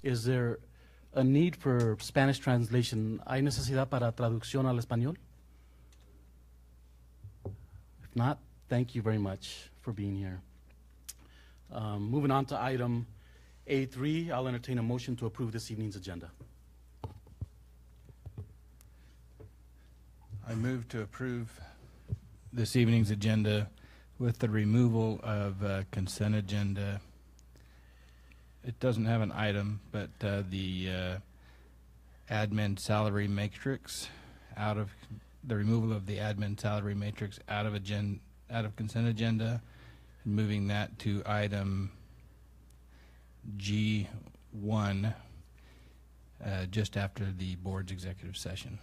Is there a need for Spanish translation? ¿Hay necesidad para traducción al español? If not, thank you very much for being here. Moving on to item A3, I'll entertain a motion to approve this evening's agenda. I move to approve this evening's agenda with the removal of consent agenda. It doesn't have an item, but the admin salary matrix the removal of the admin salary matrix out of consent agenda, and moving that to item G1 just after the board's executive session.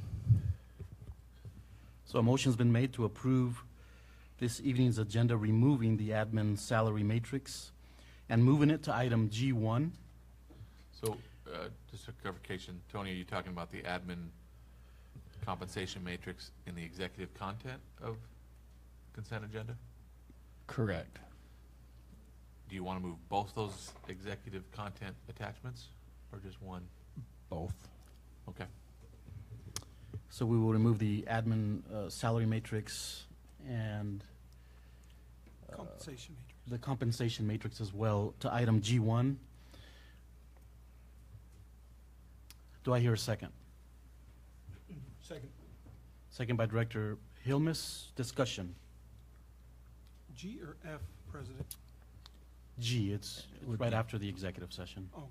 So a motion's been made to approve this evening's agenda, removing the admin salary matrix and moving it to item G1. So, just for clarification, Tony, are you talking about the admin compensation matrix in the executive content of consent agenda? Correct. Do you want to move both those executive content attachments, or just one? Both. Okay. So we will remove the admin salary matrix and Compensation matrix. the compensation matrix as well to item G1. Do I hear a second? Second. Second by Director Hilmes. Discussion. G or F, President? G, it's Would right be- after the executive session. Oh, okay.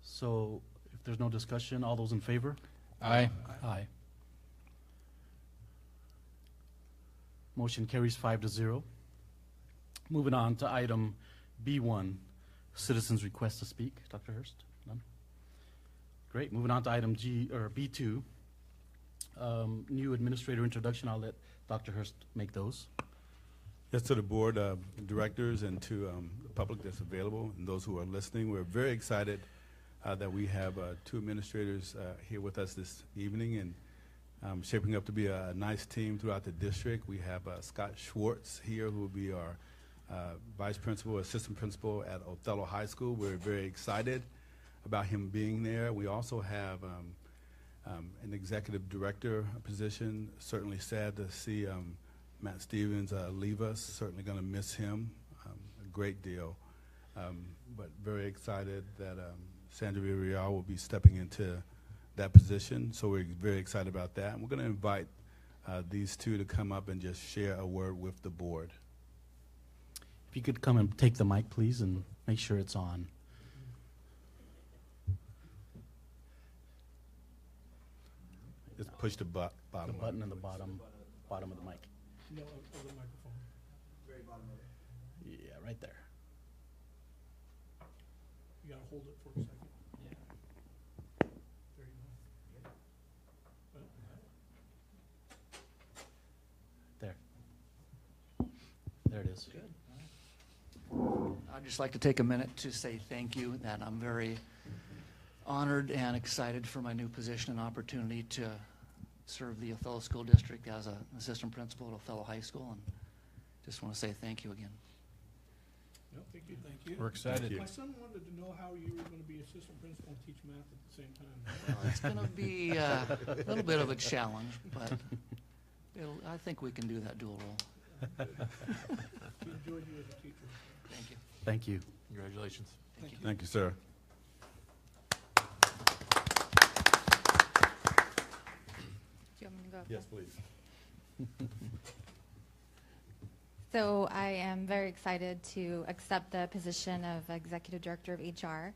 So if there's no discussion, all those in favor? Aye. Aye. Motion carries 5-0. Moving on to item B1, citizens' request to speak. Dr. Hurst? None? Great. Moving on to item B2, new administrator introduction. I'll let Dr. Hurst make those. Yes, to the board directors and to the public that's available and those who are listening, we're very excited that we have two administrators here with us this evening and shaping up to be a nice team throughout the district. We have Scott Schwartz here, who will be our vice principal, assistant principal at Othello High School. We're very excited about him being there. We also have an executive director position. Certainly sad to see Matt Stevens leave us. Certainly going to miss him a great deal. But very excited that Sandra Villarreal will be stepping into that position. So we're very excited about that. And we're going to invite these two to come up and just share a word with the board. If you could come and take the mic, please, and make sure it's on. Just push the bottom. The button in the bottom of the mic. No, other microphone. Very bottom of it. Yeah, right there. You gotta hold it for a second. Yeah. There you go. There. There it is. I'd just like to take a minute to say thank you, that I'm very honored and excited for my new position and opportunity to serve the Othello School District as an assistant principal at Othello High School, and just want to say thank you again. No, thank you, thank you. We're excited. My son wanted to know how you were gonna be assistant principal and teach math at the same time. Well, it's going to be a little bit of a challenge, but I think we can do that dual role. We enjoyed you as a teacher. Thank you. Thank you. Congratulations. Thank you. Thank you, sir. Do you want me to go? Yes, please. So I am very excited to accept the position of Executive Director of HR.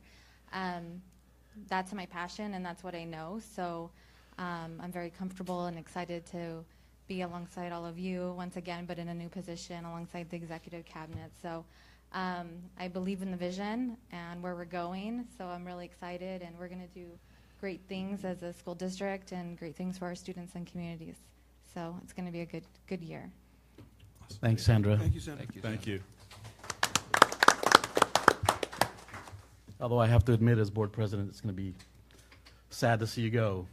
That's my passion and that's what I know. So I'm very comfortable and excited to be alongside all of you once again, but in a new position alongside the Executive Cabinet. So I believe in the vision and where we're going. So I'm really excited, and we're going to do great things as a school district and great things for our students and communities. So it's going to be a good year. Thanks, Sandra. Thank you, Senator. Thank you. Although I have to admit, as board president, it's going to be sad to see you go.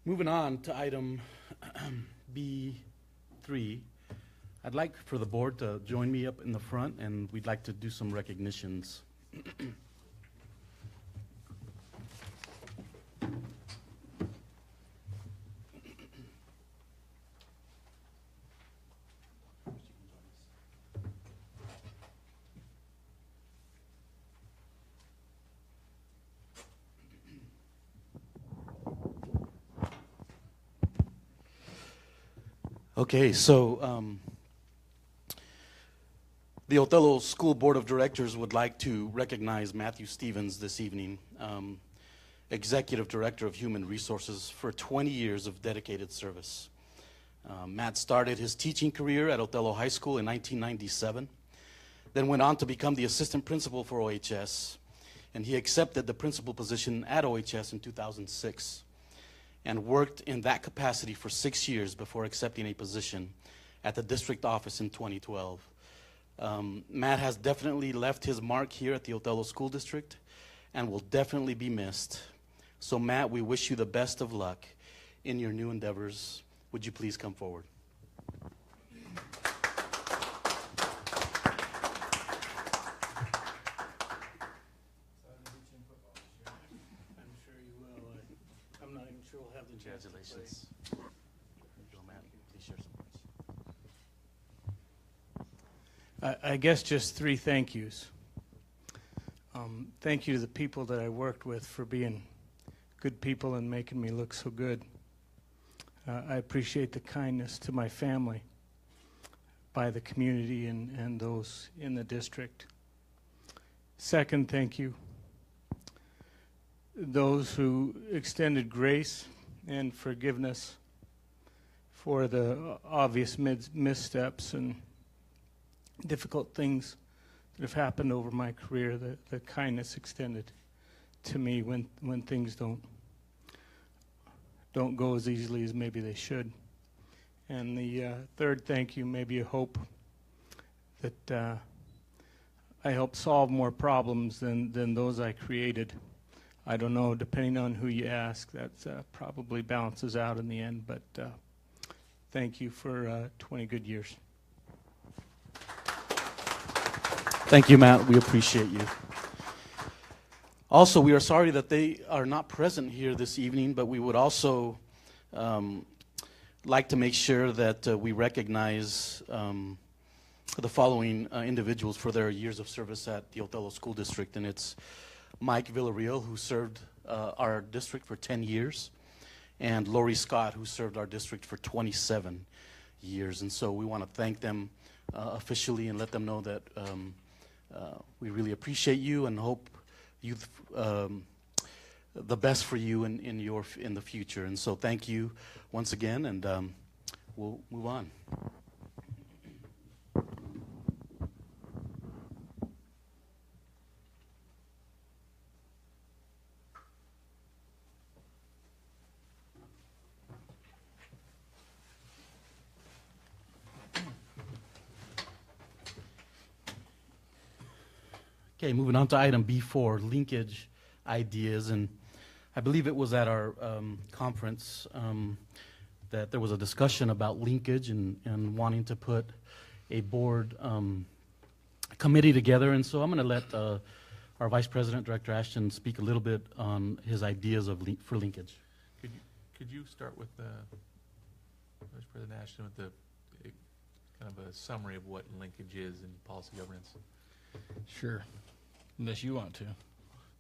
Moving on to item B3, I'd like for the board to join me up in the front, and we'd like to do some recognitions. Okay, so the Othello School Board of Directors would like to recognize Matthew Stevens this evening, Executive Director of Human Resources, for 20 years of dedicated service. Matt started his teaching career at Othello High School in 1997, then went on to become the assistant principal for OHS, and he accepted the principal position at OHS in 2006. And worked in that capacity for 6 years before accepting a position at the district office in 2012. Matt has definitely left his mark here at the Othello School District and will definitely be missed. So Matt, we wish you the best of luck in your new endeavors. Would you please come forward? I'm sure you will. I'm not even sure we'll have the chance to play. Congratulations. Matt, please share some words. I guess just 3 thank yous. Thank you to the people that I worked with for being good people and making me look so good. I appreciate the kindness to my family by the community and those in the district. Second, thank you. Those who extended grace and forgiveness for the obvious missteps and difficult things that have happened over my career, the kindness extended to me when things don't go as easily as maybe they should. And the third thank you, maybe a hope that I helped solve more problems than those I created. I don't know, depending on who you ask, that probably balances out in the end, but thank you for 20 good years. Thank you, Matt. We appreciate you. Also, we are sorry that they are not present here this evening, but we would also like to make sure that we recognize the following individuals for their years of service at the Othello School District, and it's Mike Villarreal, who served our district for 10 years, and Lori Scott, who served our district for 27 years. And so we want to thank them officially and let them know that we really appreciate you and hope you the best for you in the future. And so thank you once again, and we'll move on. Okay, moving on to item B4, linkage ideas. And I believe it was at our conference that there was a discussion about linkage and wanting to put a board committee together. And so I'm going to let our Vice President, Director Ashton, speak a little bit on his ideas for linkage. Could you start with Vice President Ashton with the kind of a summary of what linkage is in policy governance? Sure, unless you want to.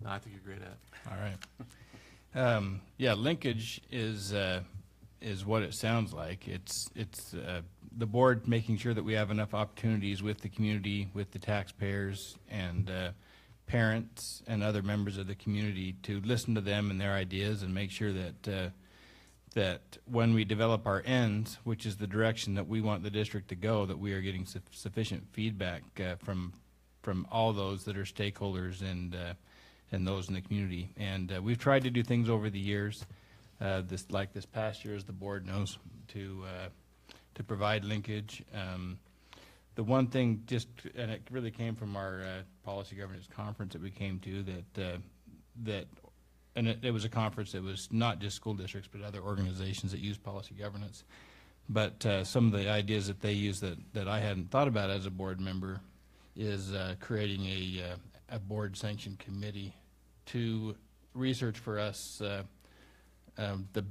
No, I think you're great at it. All right. Yeah, linkage is what it sounds like. It's the board making sure that we have enough opportunities with the community, with the taxpayers, and parents and other members of the community to listen to them and their ideas and make sure that that when we develop our ends, which is the direction that we want the district to go, that we are getting sufficient feedback from all those that are stakeholders and those in the community. And we've tried to do things over the years, like this past year, as the board knows, to provide linkage. The one thing, and it really came from our policy governance conference that we came to, and it was a conference that was not just school districts but other organizations that use policy governance. But some of the ideas that they use that I hadn't thought about as a board member is creating a board-sanctioned committee to research for us the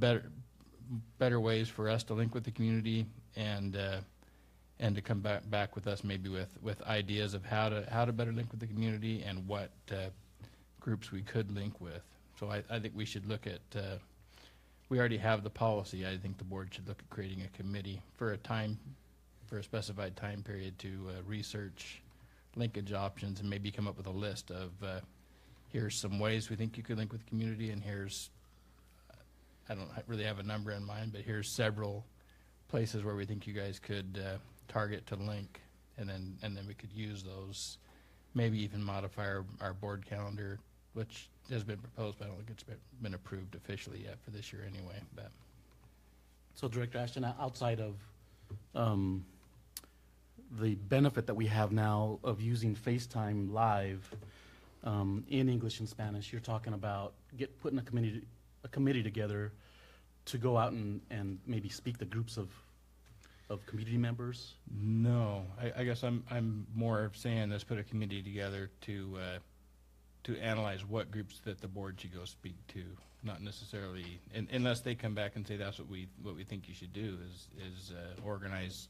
better ways for us to link with the community, and to come back with us maybe with ideas of how to better link with the community and what groups we could link with. So I think we should look at, we already have the policy. I think the board should look at creating a committee for a specified time period to research linkage options and maybe come up with a list of here's some ways we think you could link with the community, and here's, I don't really have a number in mind, but here's several places where we think you guys could target to link, and then we could use those, maybe even modify our board calendar, which has been proposed, but I don't think it's been approved officially yet for this year anyway. But So Director Ashton, outside of the benefit that we have now of using FaceTime Live in English and Spanish, you're talking about putting a committee together to go out and maybe speak to groups of community members? no, I guess I'm more saying let's put a committee together to analyze what groups that the board should go speak to, not necessarily, unless they come back and say that's what we think you should do is organize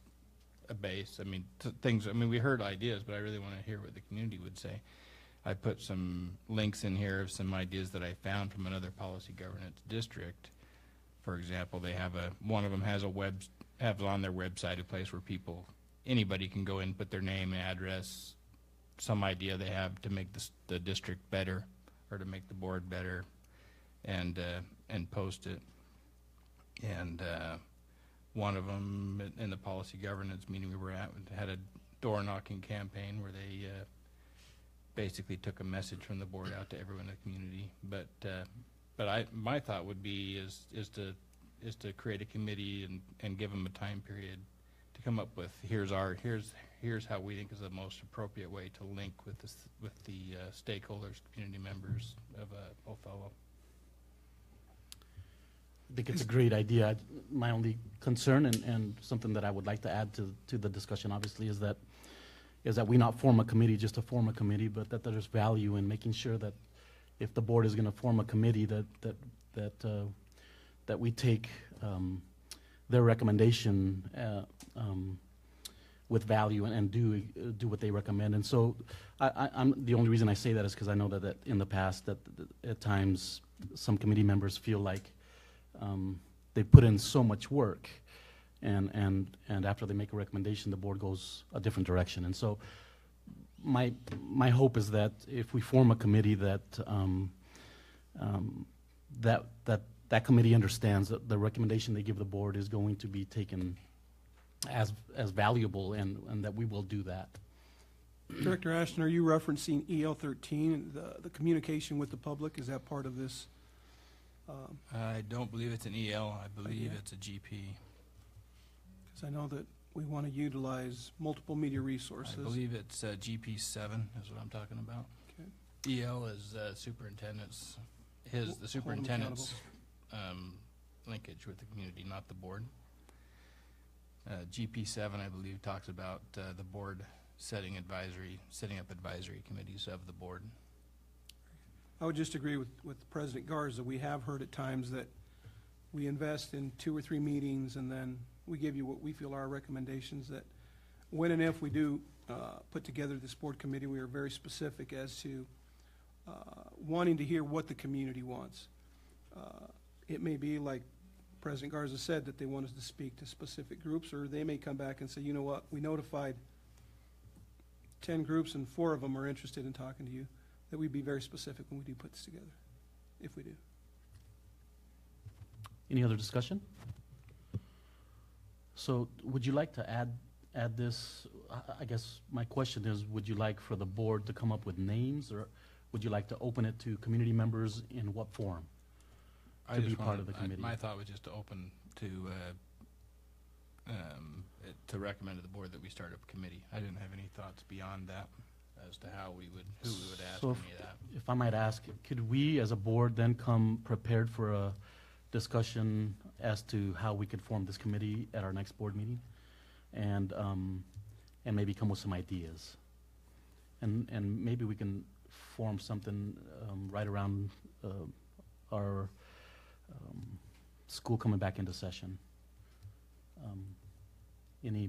a base. I mean, things. I mean, we heard ideas, but I really want to hear what the community would say. I put some links in here of some ideas that I found from another policy governance district. For example, they have one of them has on their website a place where anybody can go in, put their name and address, some idea they have to make the district better or to make the board better, and post it. And one of them in the policy governance meeting we were at had a door knocking campaign where they basically took a message from the board out to everyone in the community. But my thought would be is to create a committee and give them a time period to come up with here's how we think is the most appropriate way to link with the stakeholders, community members of Othello. I think it's a great idea. My only concern and something that I would like to add to the discussion, obviously, is that we not form a committee just to form a committee, but that there's value in making sure that if the board is going to form a committee, that we take their recommendation with value and do what they recommend. And so, I'm the only reason I say that is because I know that in the past that at times some committee members feel like they put in so much work, and after they make a recommendation, the board goes a different direction. And so, my hope is that if we form a committee, that that committee understands that the recommendation they give the board is going to be taken as valuable, and that we will do that. Director Ashton, are you referencing EL 13, the communication with the public? Is that part of this? I don't believe it's an EL. I believe it's a GP. Because I know that we want to utilize multiple media resources. I believe it's GP 7 is what I'm talking about. Okay. EL is superintendent's, the Hold them superintendent's linkage with the community, not the board. GP 7, I believe, talks about the board setting up advisory committees of the board. I would just agree with President Garza. We have heard at times that we invest in 2 or 3 meetings and then we give you what we feel are our recommendations, that when and if we do put together this board committee, we are very specific as to wanting to hear what the community wants. It may be like President Garza said, that they want us to speak to specific groups, or they may come back and say, you know what, we notified 10 groups and 4 of them are interested in talking to you, that we'd be very specific when we do put this together, if we do. Any other discussion? So would you like to add this? I guess my question is, would you like for the board to come up with names, or would you like to open it to community members in what form? To be part of the committee. My thought was just to open to recommend to the board that we start a committee. I didn't have any thoughts beyond that as to who we would ask So any of that. if I might ask, could we as a board then come prepared discussion as to how we could form this committee at our next board meeting, and maybe come with some ideas. And maybe we can form something right around our school coming back into session. Any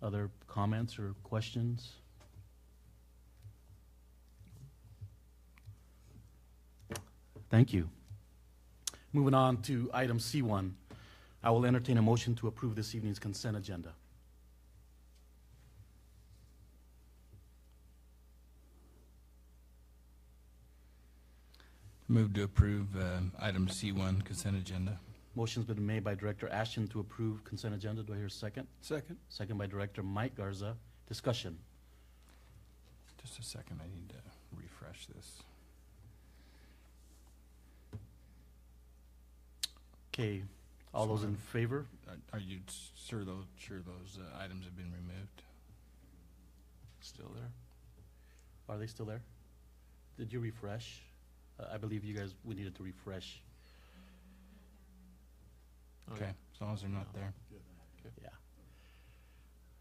other comments or questions? Thank you. Moving on to item C1, I will entertain a motion to approve this evening's consent agenda. Move to approve item C1 consent agenda. Motion's been made by Director Ashton to approve consent agenda. Do I hear a second? Second. Second by Director Mike Garza. Discussion. Just a second, I need to refresh this. Okay, all those in favor? Are you sure those items have been removed? Still there? Are they still there? Did you refresh? I believe you guys, we needed to refresh. Oh, Okay, yeah. as long as they're not there. Yeah.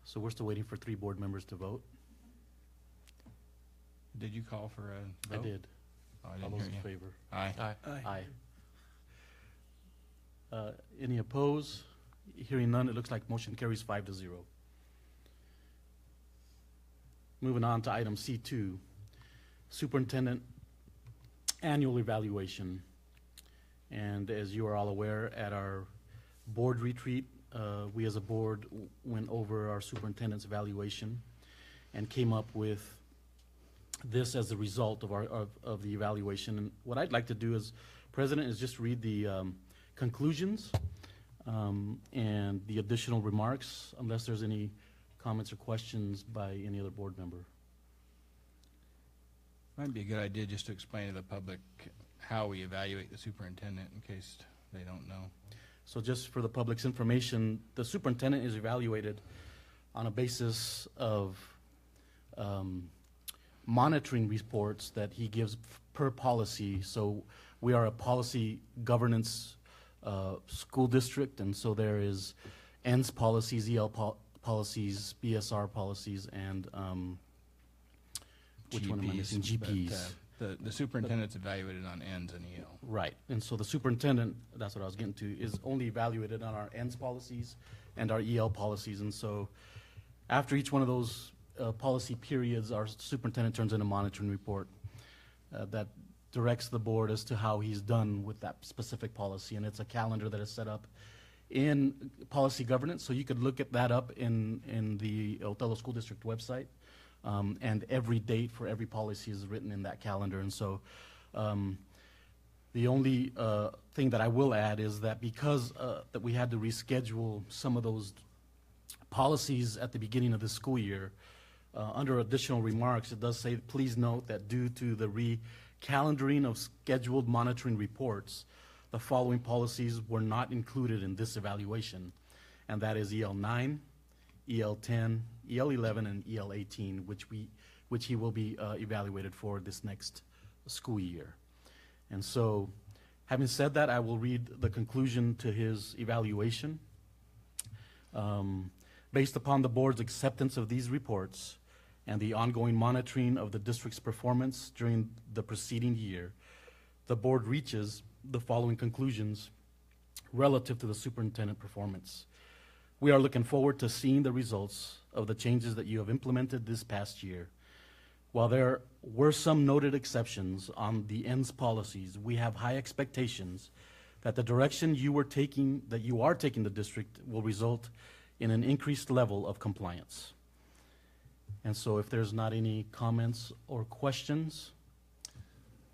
So we're still waiting for 3 board members to vote? Did you call for a I vote? did. Oh, I All didn't those hear in you. favor? Aye. Aye. Aye. Any opposed? Hearing none, it looks like motion carries 5-0. Moving on to item C2, Superintendent Annual Evaluation. And as you are all aware, at our board retreat, we as a board went over our superintendent's evaluation and came up with this as a result of of the evaluation. And what I'd like to do as president is just read the conclusions and the additional remarks, unless there's any comments or questions by any other board member. Might be a good idea just to explain to the public how we evaluate the superintendent in case they don't know. So just for the public's information, the superintendent is evaluated on a basis of monitoring reports that he gives per policy. So we are a policy governance school district, and so there is ENS policies, policies, BSR policies, and which one am I missing? but, GPs. The superintendent's evaluated on ends and EL. Right, and so the superintendent, that's what I was getting to, is only evaluated on our ENS policies and our EL policies. And so after each one of those policy periods, our superintendent turns in a monitoring report that directs the board as to how he's done with that specific policy. And it's a calendar that is set up in policy governance, so you could look at that up in the Othello School District website. And every date for every policy is written in that calendar. And so the only thing that I will add is that because that we had to reschedule some of those policies at the beginning of the school year, under additional remarks, it does say, please note that due to the re-calendaring of scheduled monitoring reports, the following policies were not included in this evaluation, and that is EL 9, EL 10, EL 11, and EL 18, which he will be evaluated for this next school year. And so, having said that, I will read the conclusion to his evaluation. Based upon the board's acceptance of these reports and the ongoing monitoring of the district's performance during the preceding year, the board reaches the following conclusions relative to the superintendent performance. We are looking forward to seeing the results of the changes that you have implemented this past year. While there were some noted exceptions on the ENS policies, we have high expectations that the direction you are taking the district will result in an increased level of compliance. And so if there's not any comments or questions,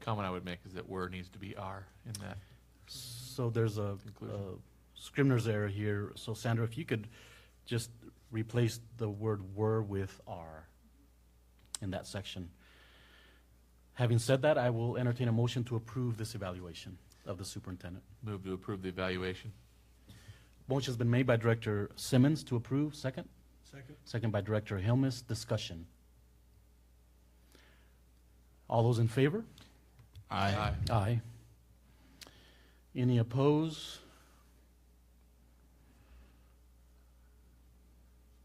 Comment I would make is that were needs to be are in that. so there's a Conclusion. Scrivener's error here. So Sandra, if you could just replace the word were with are in that section. Having said that, I will entertain a motion to approve this evaluation of the superintendent. Move to approve the evaluation. Motion's been made by Director Simmons to approve. Second? Second. Second by Director Helmuth. Discussion. All those in favor? Aye. Aye. Any opposed?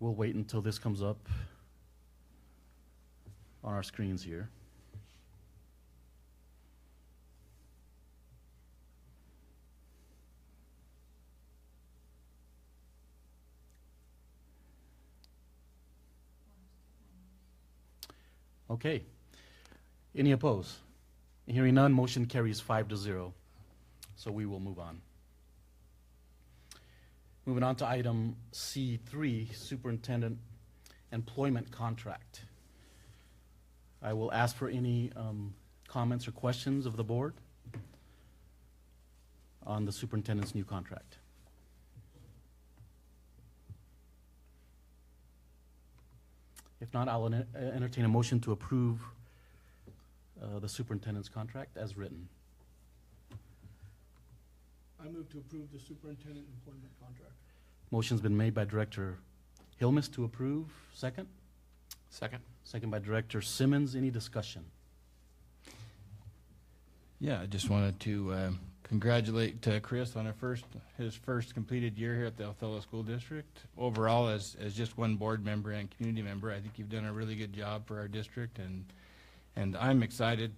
We'll wait until this comes up on our screens here. Okay. Any opposed? Hearing none, motion carries 5-0. So we will move on. Moving on to item C3, Superintendent Employment Contract. I will ask for any comments or questions of the board on the superintendent's new contract. If not, I'll entertain a motion to approve the superintendent's contract as written. I move to approve the superintendent employment contract. Motion's been made by Director Hilmes to approve. Second? Second? Second by Director Simmons. Any discussion? Yeah, I just wanted to congratulate Chris on his first completed year here at the Othello School District. Overall, as just one board member and community member, I think you've done a really good job for our district, and I'm excited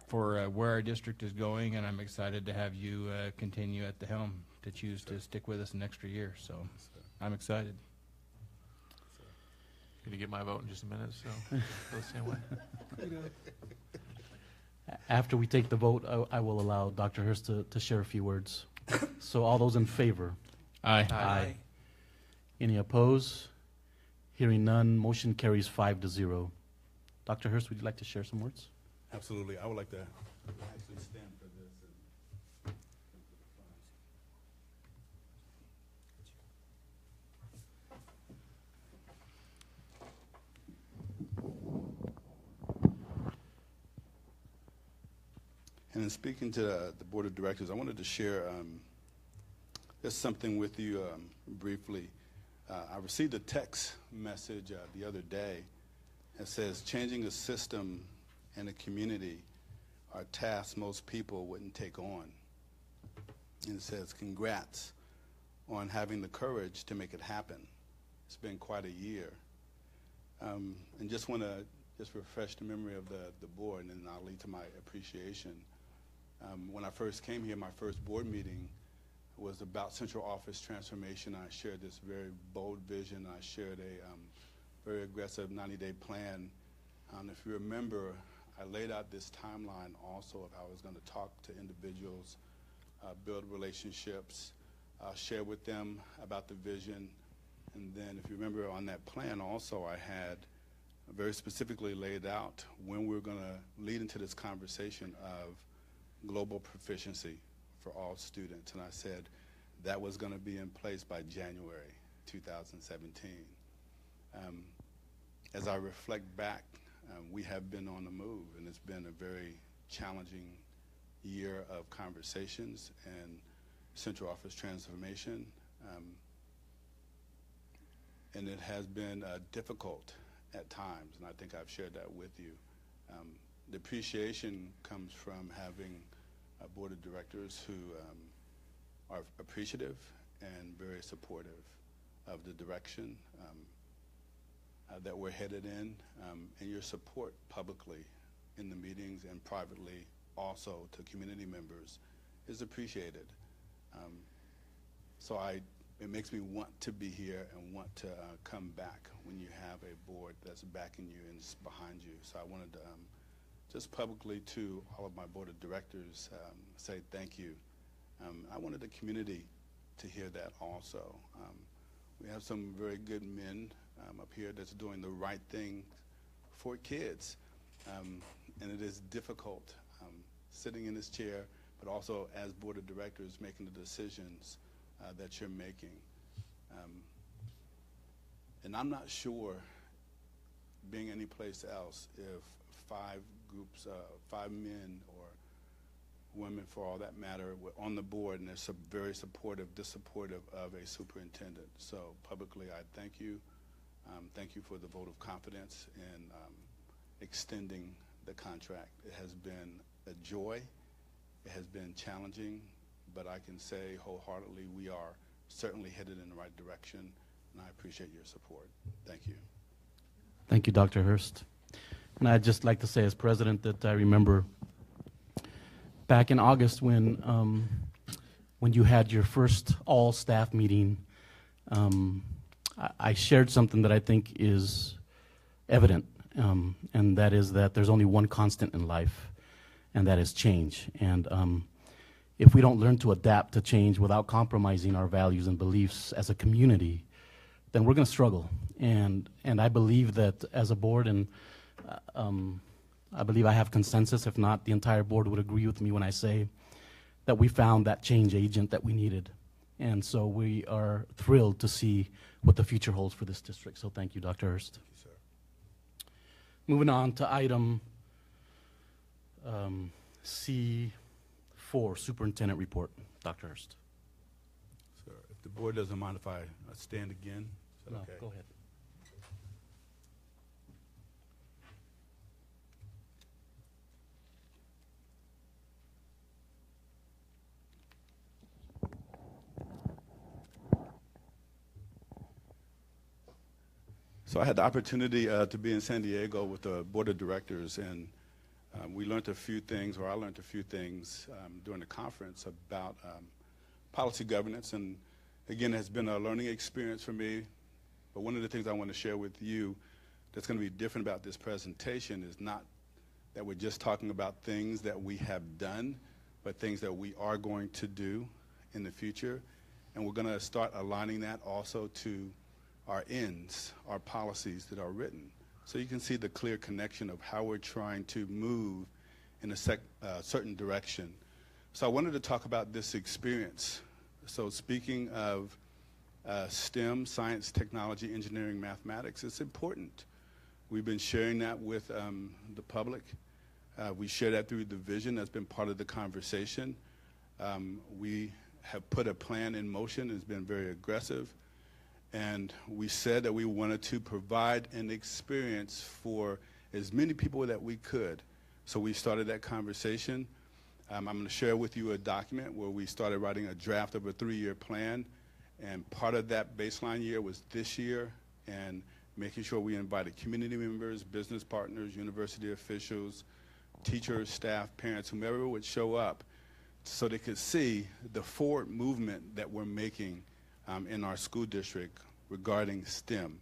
for where our district is going, and I'm excited to have you continue at the helm, to choose to stick with us an extra year. So I'm excited. Going to get my vote in just a minute, so go the same way. After we take the vote, I will allow Dr. Hurst to share a few words. So all those in favor? Aye. Aye. Any opposed? Hearing none, motion carries 5-0. Dr. Hurst, would you like to share some words? Absolutely. I would like to actually stand for this. And in speaking to the Board of Directors, I wanted to share just something with you briefly. I received a text message the other day that says, changing a system and a community are tasks most people wouldn't take on. And it says, congrats on having the courage to make it happen. It's been quite a year. And just want to refresh the memory of the board, and then I'll lead to my appreciation. When I first came here, my first board meeting was about central office transformation. I shared this very bold vision. I shared a very aggressive 90-day plan. If you remember, I laid out this timeline also of how I was going to talk to individuals, build relationships, share with them about the vision. And then if you remember on that plan also, I had very specifically laid out when we were going to lead into this conversation of global proficiency for all students. And I said that was going to be in place by January 2017. As I reflect back, we have been on the move, and it's been a very challenging year of conversations and central office transformation. And it has been difficult at times, and I think I've shared that with you. The appreciation comes from having a board of directors who are appreciative and very supportive of the direction that we're headed in, and your support publicly in the meetings and privately also to community members is appreciated. So it makes me want to be here and want to come back when you have a board that's backing you and is behind you. So I wanted to just publicly to all of my board of directors say thank you. I wanted the community to hear that also. We have some very good men up here that's doing the right thing for kids. And it is difficult sitting in this chair, but also as board of directors making the decisions that you're making. And I'm not sure, being any place else, if 5 groups, 5 men or women for all that matter, were on the board and they're very supportive, supportive of a superintendent. So publicly, I thank you. Thank you for the vote of confidence in extending the contract. It has been a joy It has been challenging, but I can say wholeheartedly we are certainly headed in the right direction, and I appreciate your support. Thank you. Thank you, Dr. Hurst. And I'd just like to say as president that I remember back in August when you had your first all-staff meeting, I shared something that I think is evident, and that is that there's only one constant in life, and that is change. And if we don't learn to adapt to change without compromising our values and beliefs as a community, then we're going to struggle. And I believe that as a board, and I believe I have consensus, if not the entire board would agree with me when I say that we found that change agent that we needed. And so we are thrilled to see what the future holds for this district. So thank you, Dr. Hurst. Thank you, sir. Moving on to item C4, Superintendent Report. Dr. Hurst. Sir, if the board doesn't mind if I stand again, is that No, okay? go ahead. So I had the opportunity to be in San Diego with the board of directors, and we learned a few things, or I learned a few things during the conference about policy governance. And again, it has been a learning experience for me. But one of the things I want to share with you that's going to be different about this presentation is not that we're just talking about things that we have done, but things that we are going to do in the future. And we're going to start aligning that also to our ends, our policies that are written. So you can see the clear connection of how we're trying to move in a certain direction. So I wanted to talk about this experience. So speaking of STEM, science, technology, engineering, mathematics, it's important. We've been sharing that with the public. We share that through the vision that's been part of the conversation. We have put a plan in motion. It's been very aggressive. And we said that we wanted to provide an experience for as many people that we could. So we started that conversation. I'm going to share with you a document where we started writing a draft of a 3-year plan. And part of that baseline year was this year, and making sure we invited community members, business partners, university officials, teachers, staff, parents, whomever would show up so they could see the forward movement that we're making in our school district regarding STEM.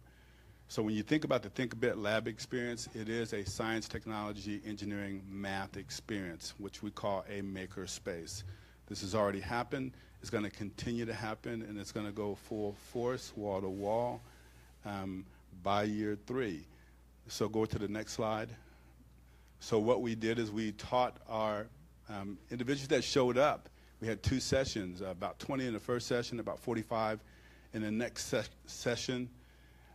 So when you think about the Think a Bit lab experience, it is a science, technology, engineering, math experience, which we call a maker space. This has already happened. It's going to continue to happen, and it's going to go full force, wall to wall, by year 3. So go to the next slide. So what we did is we taught our individuals that showed up. We had 2 sessions, about 20 in the first session, about 45 in the next session.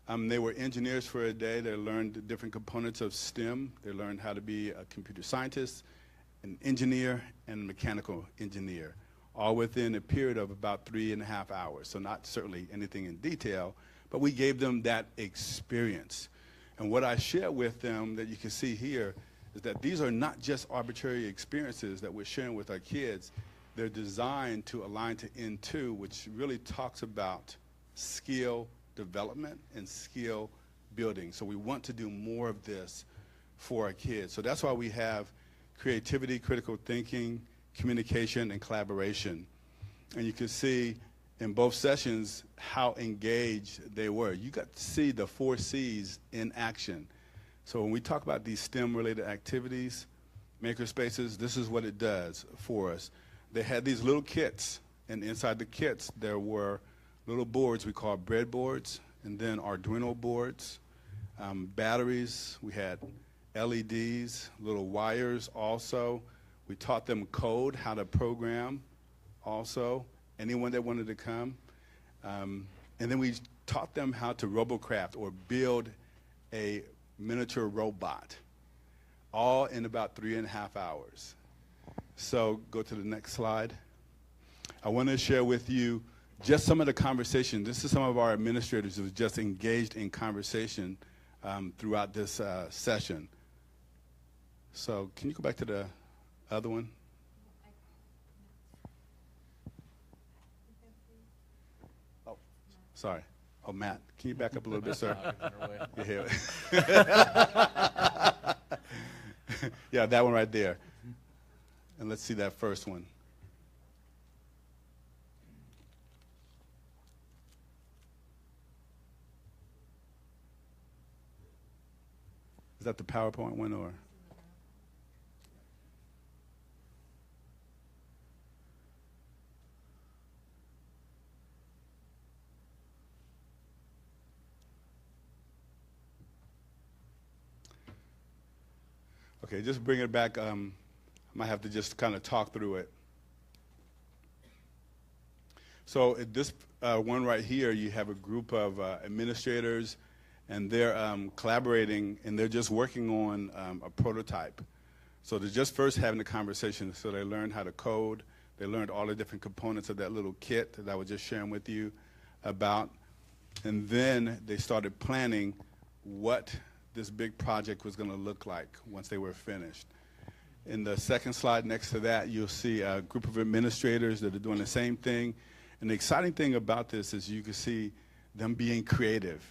They were engineers for a day. They learned the different components of STEM. They learned how to be a computer scientist, an engineer, and a mechanical engineer, all within a period of about 3.5 hours. So not certainly anything in detail, but we gave them that experience. And what I shared with them that you can see here is that these are not just arbitrary experiences that we're sharing with our kids. They're designed to align to N2, which really talks about skill development and skill building. So we want to do more of this for our kids. So that's why we have creativity, critical thinking, communication, and collaboration. And you can see in both sessions how engaged they were. You got to see the 4 C's in action. So when we talk about these STEM-related activities, makerspaces, this is what it does for us. They had these little kits, and inside the kits there were little boards we call breadboards, and then Arduino boards, batteries. We had LEDs, little wires also. We taught them code, how to program also, anyone that wanted to come. And then we taught them how to robocraft or build a miniature robot, all in about 3.5 hours. So go to the next slide. I want to share with you just some of the conversation. This is some of our administrators who was just engaged in conversation throughout this session. So can you go back to the other one? Sorry. Oh, Matt, can you back up a little bit, sir? You're here. Yeah, that one right there. And let's see that first one. Is that the PowerPoint one or? Okay, just bring it back. I might have to just kind of talk through it. So at this one right here, you have a group of administrators, and they're collaborating, and they're just working on a prototype. So they're just first having the conversation, so they learned how to code. They learned all the different components of that little kit that I was just sharing with you about. And then they started planning what this big project was going to look like once they were finished. In the second slide next to that, you'll see a group of administrators that are doing the same thing. And the exciting thing about this is you can see them being creative.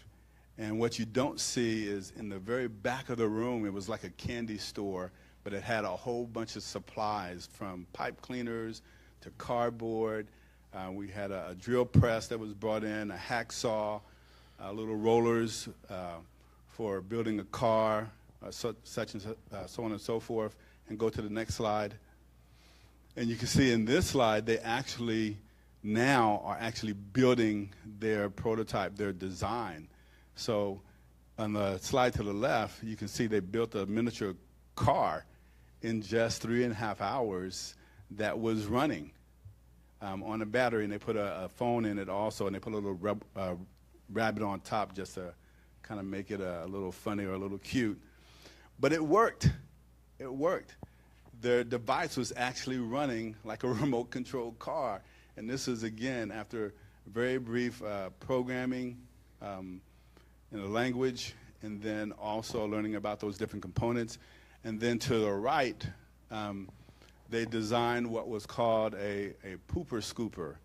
And what you don't see is in the very back of the room, it was like a candy store, but it had a whole bunch of supplies from pipe cleaners to cardboard. We had a drill press that was brought in, a hacksaw, little rollers, for building a car, such and so on and so forth, and go to the next slide. And you can see in this slide, they actually now are actually building their prototype, their design. So on the slide to the left, you can see they built a miniature car in just 3.5 hours that was running on a battery, and they put a phone in it also, and they put a little rabbit on top just to kind of make it a little funny or a little cute. But it worked. It worked. Their device was actually running like a remote controlled car. And this is, again, after very brief programming in the language, and then also learning about those different components. And then to the right, they designed what was called a pooper scooper.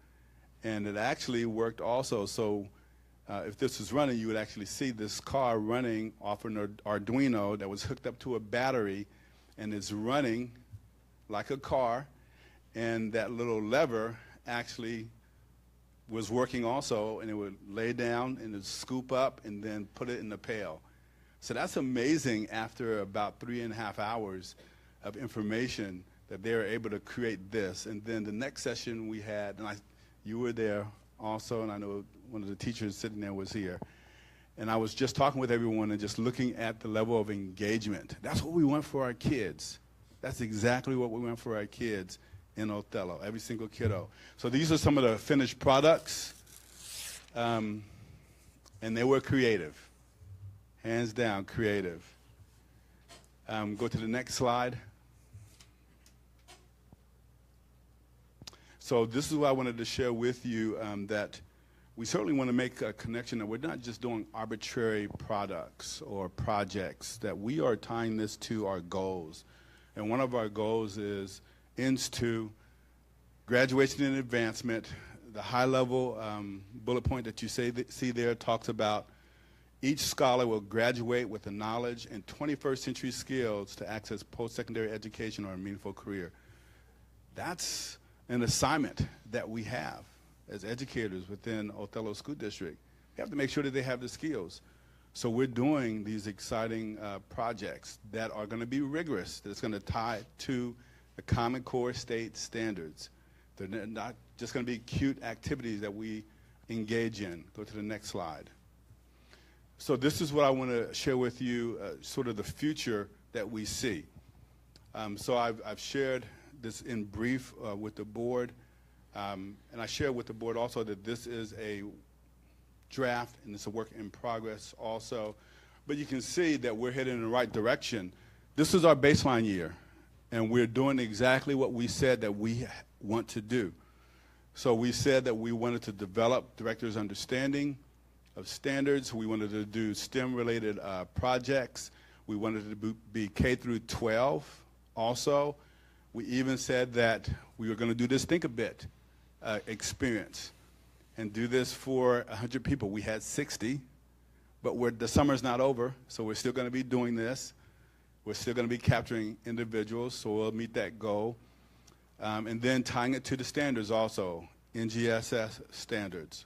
And it actually worked also. So if this was running, you would actually see this car running off an Arduino that was hooked up to a battery, and it's running like a car, and that little lever actually was working also, and it would lay down and it would scoop up and then put it in the pail. So that's amazing after about 3.5 hours of information that they were able to create this. And then the next session we had, and you were there also, and I know one of the teachers sitting there was here. And I was just talking with everyone and just looking at the level of engagement. That's what we want for our kids. That's exactly what we want for our kids in Othello, every single kiddo. So these are some of the finished products, and they were creative, hands down creative. Go to the next slide. So this is what I wanted to share with you, that we certainly want to make a connection that we're not just doing arbitrary products or projects, that we are tying this to our goals. And one of our goals is ends to graduation and advancement. The high-level bullet point that you see there talks about each scholar will graduate with the knowledge and 21st century skills to access post-secondary education or a meaningful career. That's an assignment that we have as educators within Othello School District. We have to make sure that they have the skills. So we're doing these exciting projects that are going to be rigorous, that's going to tie to the Common Core state standards. They're not just going to be cute activities that we engage in. Go to the next slide. So this is what I want to share with you, sort of the future that we see. So I've shared this in brief with the board. And I share with the board also that this is a draft and it's a work in progress also. But you can see that we're heading in the right direction. This is our baseline year, and we're doing exactly what we said that we want to do. So we said that we wanted to develop directors' understanding of standards. We wanted to do STEM-related projects. We wanted to be K through 12 also. We even said that we were going to do this Think-A-Bit experience. and do this for 100 people. We had 60, but the summer's not over, so we're still going to be doing this. We're still going to be capturing individuals, so we'll meet that goal. And then tying it to the standards also, NGSS standards,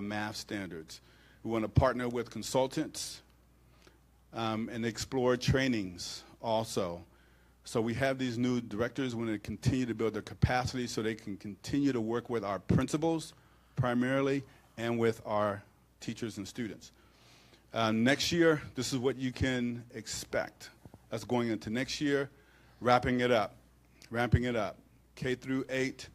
math standards. We want to partner with consultants and explore trainings also. So we have these new directors. We want to continue to build their capacity so they can continue to work with our principals primarily and with our teachers and students. Next year, this is what you can expect. That's going into next year, ramping it up. K through 8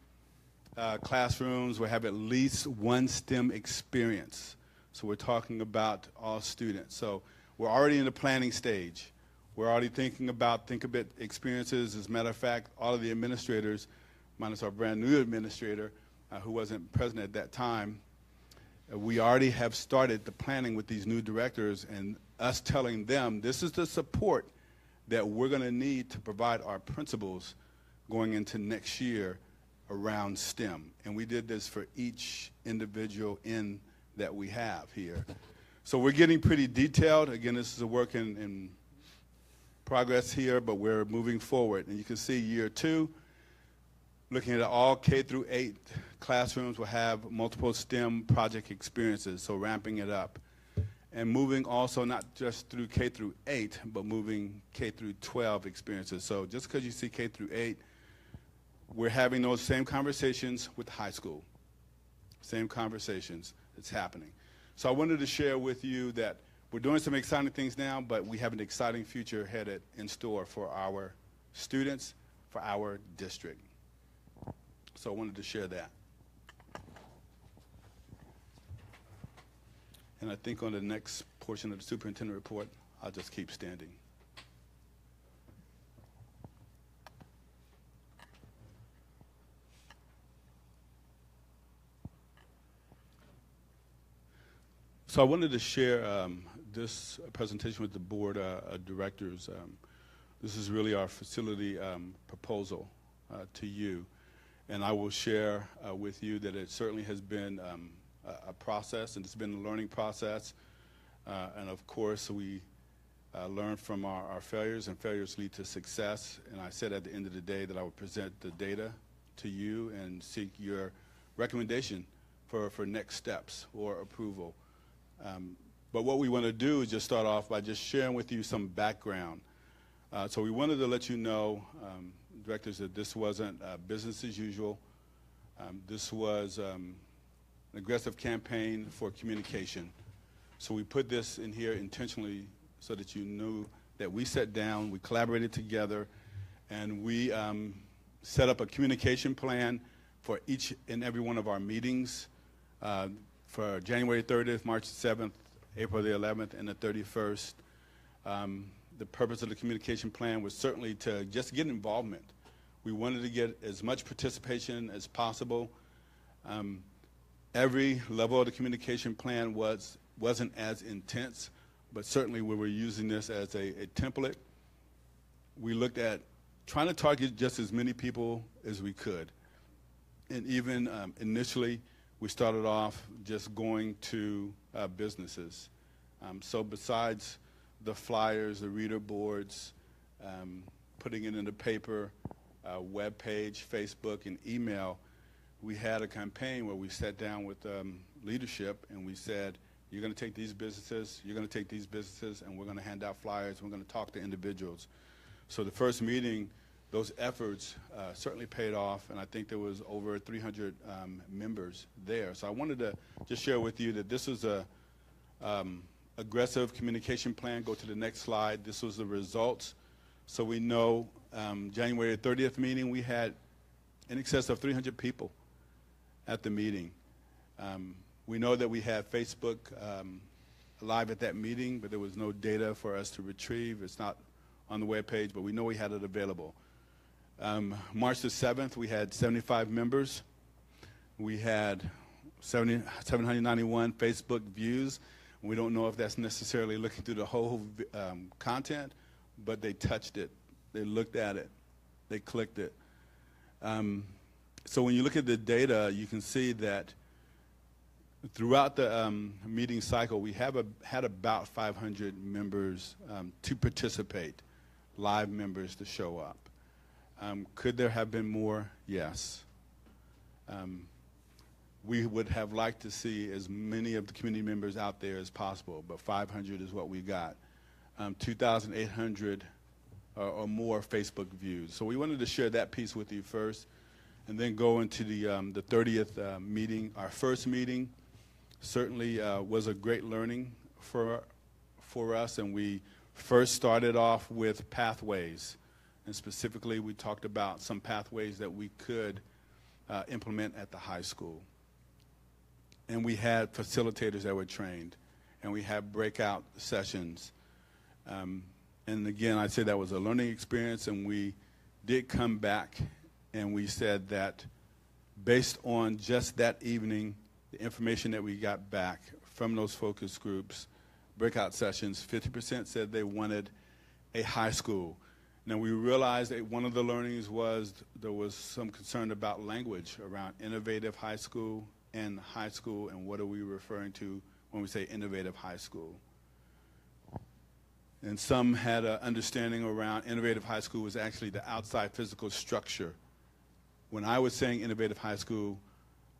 classrooms will have at least one STEM experience. So we're talking about all students. So we're already in the planning stage. We're already thinking about Think-A-Bit experiences. As a matter of fact, all of the administrators, minus our brand new administrator, who wasn't present at that time, we already have started the planning with these new directors and us telling them this is the support that we're going to need to provide our principals going into next year around STEM. And we did this for each individual that we have here. So we're getting pretty detailed. Again, this is a work in progress here, but we're moving forward. And you can see year 2, looking at all K through 8 classrooms will have multiple STEM project experiences, so ramping it up. And moving also not just through K through 8, but moving K through 12 experiences. So just because you see K through 8, we're having those same conversations with high school. Same conversations, it's happening. So I wanted to share with you that we're doing some exciting things now, but we have an exciting future headed in store for our students, for our district. So I wanted to share that. And I think on the next portion of the superintendent report, I'll just keep standing. So I wanted to share this presentation with the board of directors. This is really our facility proposal to you. And I will share with you that it certainly has been a process, and it's been a learning process. And of course, we learn from our failures, and failures lead to success. And I said at the end of the day that I would present the data to you and seek your recommendation for next steps or approval. But what we want to do is just start off by just sharing with you some background. So we wanted to let you know, directors, that this wasn't business as usual. This was an aggressive campaign for communication. So we put this in here intentionally so that you knew that we sat down, we collaborated together, and we set up a communication plan for each and every one of our meetings for January 30th, March 7th, April the 11th, and the 31st. The purpose of the communication plan was certainly to just get involvement. We wanted to get as much participation as possible. Every level of the communication plan wasn't as intense, but certainly we were using this as a template. We looked at trying to target just as many people as we could. And even initially, we started off just going to businesses. So besides the flyers, the reader boards, putting it in the paper, web page, Facebook, and email, we had a campaign where we sat down with leadership and we said, you're going to take these businesses, you're going to take these businesses, and we're going to hand out flyers, we're going to talk to individuals. So the first meeting, those efforts certainly paid off, and I think there was over 300 members there. So I wanted to just share with you that this was a aggressive communication plan. Go to the next slide. This was the results. So we know January 30th meeting, we had in excess of 300 people at the meeting. We know that we had Facebook live at that meeting, but there was no data for us to retrieve. It's not on the webpage, but we know we had it available. March the 7th, we had 75 members. We had 791 Facebook views. We don't know if that's necessarily looking through the whole content, but they touched it. They looked at it. They clicked it. So when you look at the data, you can see that throughout the meeting cycle, we have had about 500 members to participate, live members to show up. Could there have been more? Yes. We would have liked to see as many of the community members out there as possible, but 500 is what we got. 2,800 or more Facebook views. So we wanted to share that piece with you first, and then go into the 30th meeting. Our first meeting certainly was a great learning for us, and we first started off with pathways, and specifically we talked about some pathways that we could implement at the high school. And we had facilitators that were trained, and we had breakout sessions. And again, I'd say that was a learning experience, and we did come back and we said that based on just that evening, the information that we got back from those focus groups, breakout sessions, 50% said they wanted a high school. Now, we realized that one of the learnings was there was some concern about language around innovative high school, and what are we referring to when we say innovative high school. And some had an understanding around innovative high school was actually the outside physical structure. When I was saying innovative high school,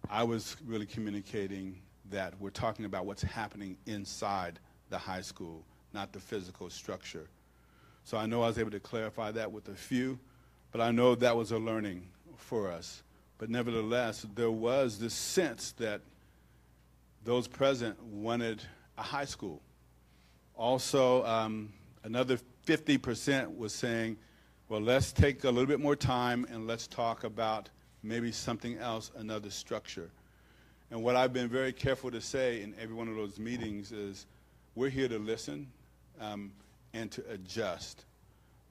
I was really communicating that we're talking about what's happening inside the high school, not the physical structure. So I know I was able to clarify that with a few, but I know that was a learning for us. But nevertheless, there was this sense that those present wanted a high school. Also, another 50% was saying, well, let's take a little bit more time and let's talk about maybe something else, another structure. And what I've been very careful to say in every one of those meetings is we're here to listen and to adjust.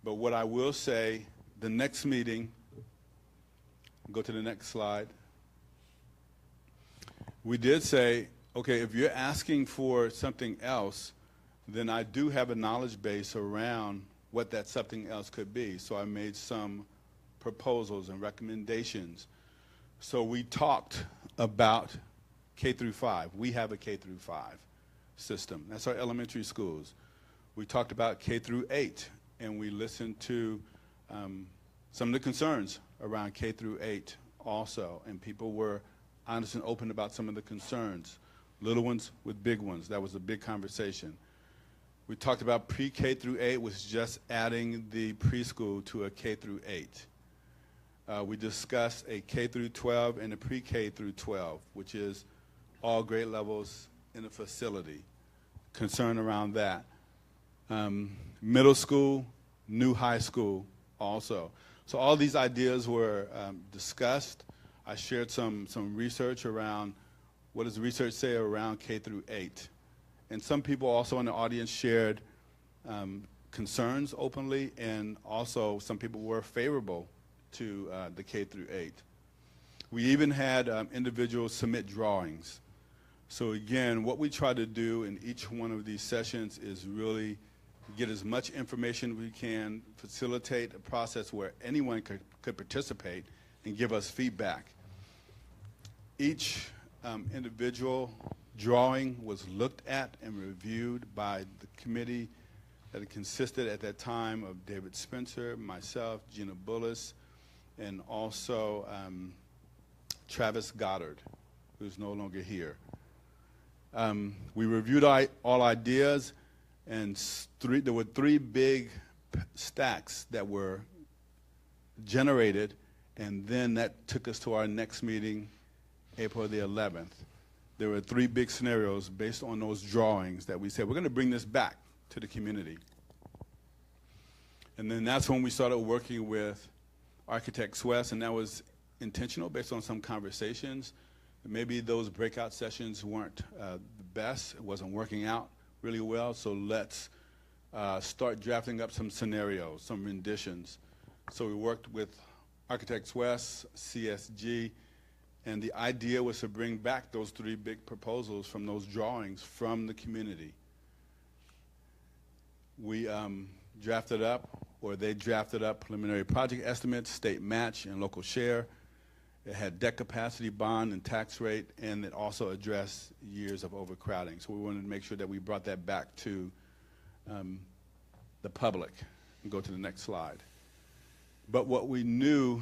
But what I will say, the next meeting, go to the next slide, we did say, okay, if you're asking for something else, then I do have a knowledge base around what that something else could be. So I made some proposals and recommendations. So we talked about K through 5. We have a K through 5 system. That's our elementary schools. We talked about K through 8, and we listened to some of the concerns around K through 8 also, and people were honest and open about some of the concerns, little ones with big ones. That was a big conversation. We talked about pre-K through 8 was just adding the preschool to a K through 8. We discussed a K through 12 and a pre-K through 12, which is all grade levels in a facility. Concern around that. Middle school, new high school also. So all these ideas were discussed. I shared some research around what does the research say around K through 8. And some people also in the audience shared concerns openly, and also some people were favorable to the K through 8. We even had individuals submit drawings. So again, what we try to do in each one of these sessions is really get as much information we can, facilitate a process where anyone could participate and give us feedback. Each individual drawing was looked at and reviewed by the committee that consisted at that time of David Spencer, myself, Gina Bullis, and also Travis Goddard, who's no longer here. We reviewed all ideas, and there were 3 big stacks that were generated, and then that took us to our next meeting, April the 11th. There were 3 big scenarios based on those drawings that we said, we're going to bring this back to the community. And then that's when we started working with Architects West, and that was intentional based on some conversations. Maybe those breakout sessions weren't the best. It wasn't working out really well, so let's start drafting up some scenarios, some renditions. So we worked with Architects West, CSG, and the idea was to bring back those 3 big proposals from those drawings from the community. We drafted up, or they drafted up preliminary project estimates, state match, and local share. It had debt capacity, bond, and tax rate, and it also addressed years of overcrowding. So we wanted to make sure that we brought that back to the public. And go to the next slide. But what we knew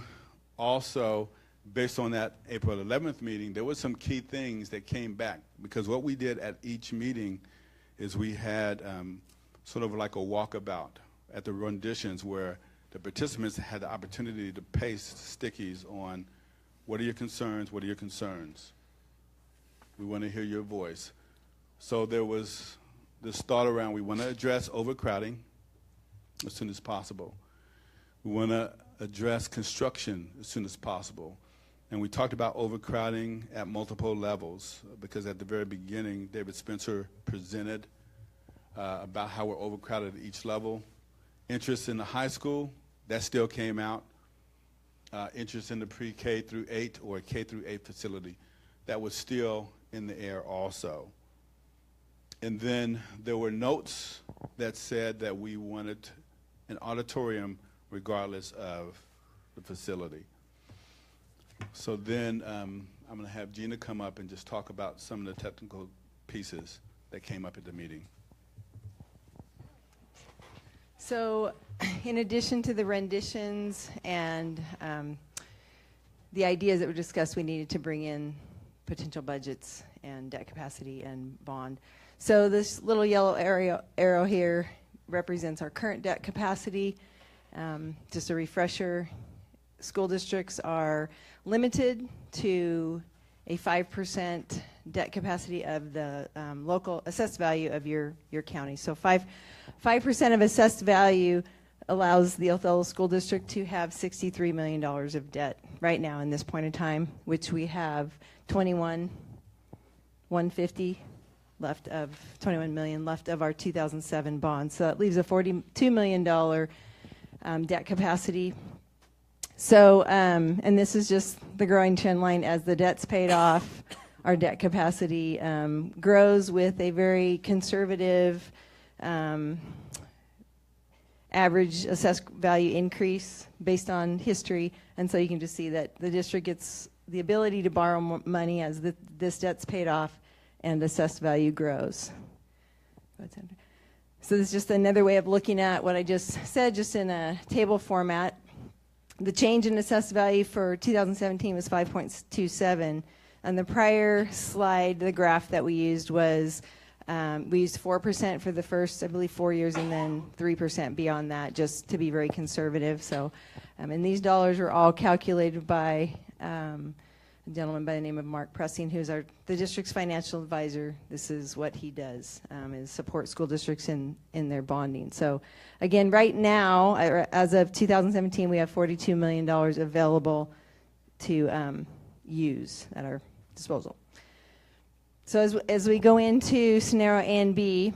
also, based on that April 11th meeting, there were some key things that came back, because what we did at each meeting is we had sort of like a walkabout at the renditions where the participants had the opportunity to paste stickies on what are your concerns, what are your concerns. We want to hear your voice. So there was this thought around, we want to address overcrowding as soon as possible. We want to address construction as soon as possible. And we talked about overcrowding at multiple levels, because at the very beginning, David Spencer presented about how we're overcrowded at each level. Interest in the high school, that still came out. Interest in the pre-K through 8 or K through 8 facility, that was still in the air also. And then there were notes that said that we wanted an auditorium regardless of the facility. So then I'm going to have Gina come up and just talk about some of the technical pieces that came up at the meeting. So in addition to the renditions and the ideas that were discussed, we needed to bring in potential budgets and debt capacity and bond. So this little yellow arrow here represents our current debt capacity. Just a refresher, school districts are limited to a 5% debt capacity of the local assessed value of your county. So 5% of assessed value allows the Othello School District to have $63 million of debt right now in this point in time, which we have 21,150 left of 21 million left of our 2007 bonds. So that leaves a $42 million debt capacity. So, and this is just the growing trend line as the debt's paid off. Our debt capacity grows with a very conservative average assessed value increase based on history. And so you can just see that the district gets the ability to borrow money as this debt's paid off and assessed value grows. So this is just another way of looking at what I just said, just in a table format. The change in assessed value for 2017 was 5.27. On the prior slide, the graph that we used was, we used 4% for the first, I believe, 4 years, and then 3% beyond that, just to be very conservative. So, and these dollars are all calculated by a gentleman by the name of Mark Pressing, who's the district's financial advisor. This is what he does, is support school districts in their bonding. So again, right now, as of 2017, we have $42 million available to use at our disposal. So as we go into scenario A and B,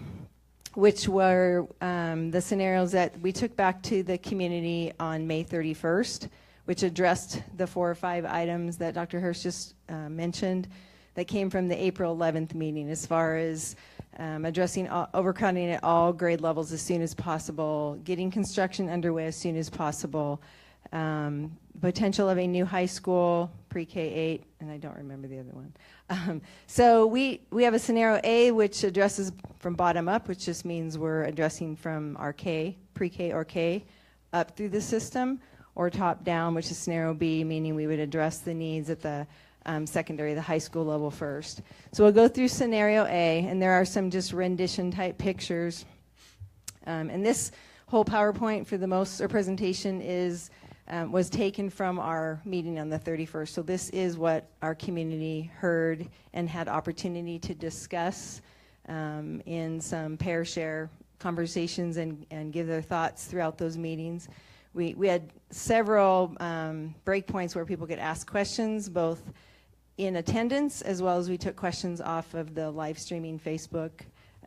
which were the scenarios that we took back to the community on May 31st, which addressed the 4 or 5 items that Dr. Hurst just mentioned that came from the April 11th meeting, as far as addressing overcrowding at all grade levels as soon as possible, getting construction underway as soon as possible, potential of a new high school, pre-K-8, and I don't remember the other one. So we have a scenario A, which addresses from bottom up, which just means we're addressing from our K, pre-K or K, up through the system, or top down, which is scenario B, meaning we would address the needs at the secondary, the high school level first. So we'll go through scenario A, and there are some just rendition type pictures. And this whole PowerPoint for the most, or presentation is, was taken from our meeting on the 31st. So this is what our community heard and had opportunity to discuss in some pair share conversations and give their thoughts throughout those meetings. We had several breakpoints where people could ask questions, both in attendance as well as we took questions off of the live streaming Facebook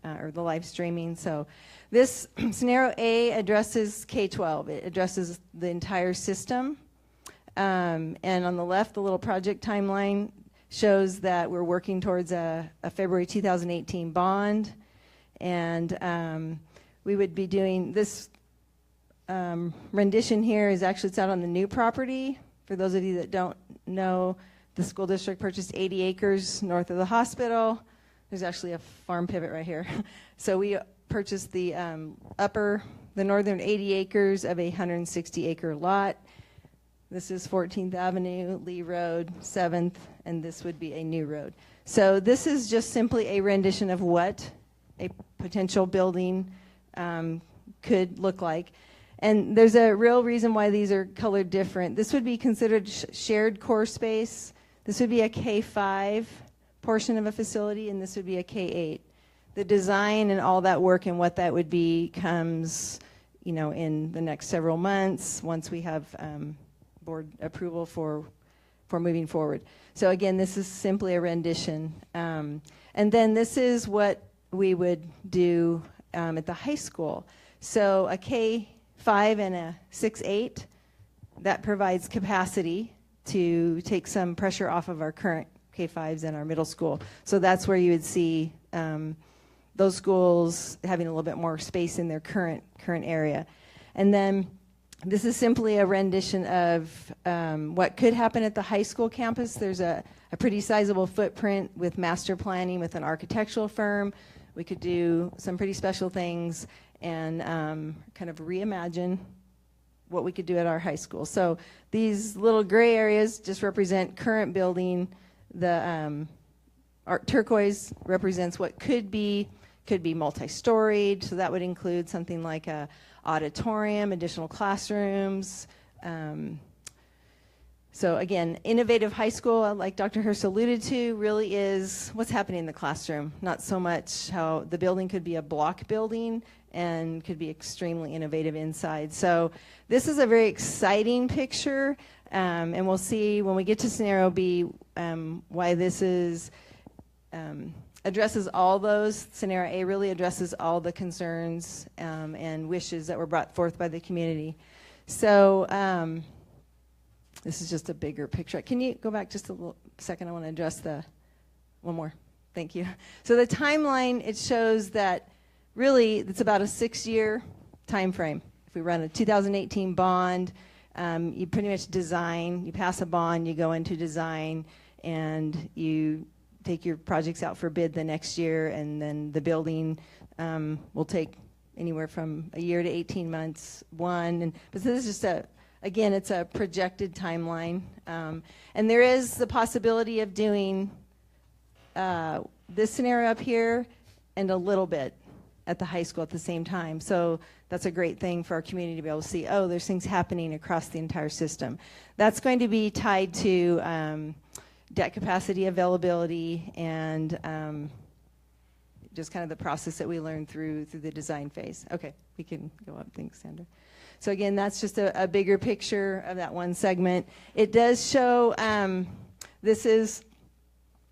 or the live streaming. So this scenario A addresses K-12. It addresses the entire system. And on the left, the little project timeline shows that we're working towards a February 2018 bond. And we would be doing this rendition here is actually, it's out on the new property, For those of you that don't know, the school district purchased 80 acres north of the hospital. There's actually a farm pivot right here. So we purchased the northern 80 acres of a 160-acre lot. This is 14th Avenue, Lee Road, 7th, and this would be a new road. So this is just simply a rendition of what a potential building could look like. And there's a real reason why these are colored different. This would be considered shared core space. This would be a K5 portion of a facility, and this would be a K8. The design and all that work and what that would be comes, in the next several months once we have board approval for moving forward. So again, this is simply a rendition. And then this is what we would do at the high school. So a K5 and a 6-8, that provides capacity to take some pressure off of our current K5s and our middle school. So that's where you would see those schools having a little bit more space in their current area. And then this is simply a rendition of what could happen at the high school campus. There's a pretty sizable footprint with master planning with an architectural firm. We could do some pretty special things and kind of reimagine what we could do at our high school. So these little gray areas just represent current building. The turquoise represents what could be multi-storied, so that would include something like a auditorium, additional classrooms. So again, innovative high school, like Dr. Hurst alluded to, really is what's happening in the classroom, not so much how the building could be a block building and could be extremely innovative inside. So this is a very exciting picture, and we'll see when we get to scenario B why this is addresses all those. Scenario A really addresses all the concerns and wishes that were brought forth by the community. So this is just a bigger picture. Can you go back just a little second? I want to address one more. Thank you. So the timeline, it shows that really it's about a 6-year time frame. If we run a 2018 bond, you pretty much design, you pass a bond, you go into design, and you take your projects out for bid the next year, and then the building will take anywhere from a year to 18 months, but this is just again, it's a projected timeline. And there is the possibility of doing this scenario up here and a little bit at the high school at the same time. So that's a great thing for our community to be able to see, oh, there's things happening across the entire system. That's going to be tied to debt capacity availability and just kind of the process that we learned through the design phase. Okay, we can go up. Thanks, Sandra. So again, that's just a bigger picture of that one segment. It does show, this is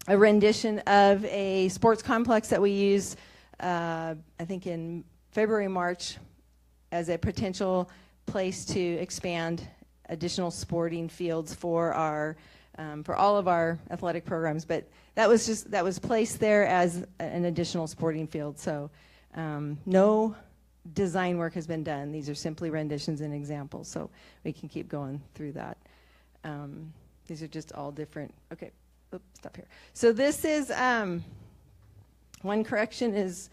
a rendition of a sports complex that we used, I think in February, March, as a potential place to expand additional sporting fields for all of our athletic programs. But that was placed there as an additional sporting field. So no design work has been done. These are simply renditions and examples, so we can keep going through that. These are just all different. Okay, oops, stop here. So this is, one correction is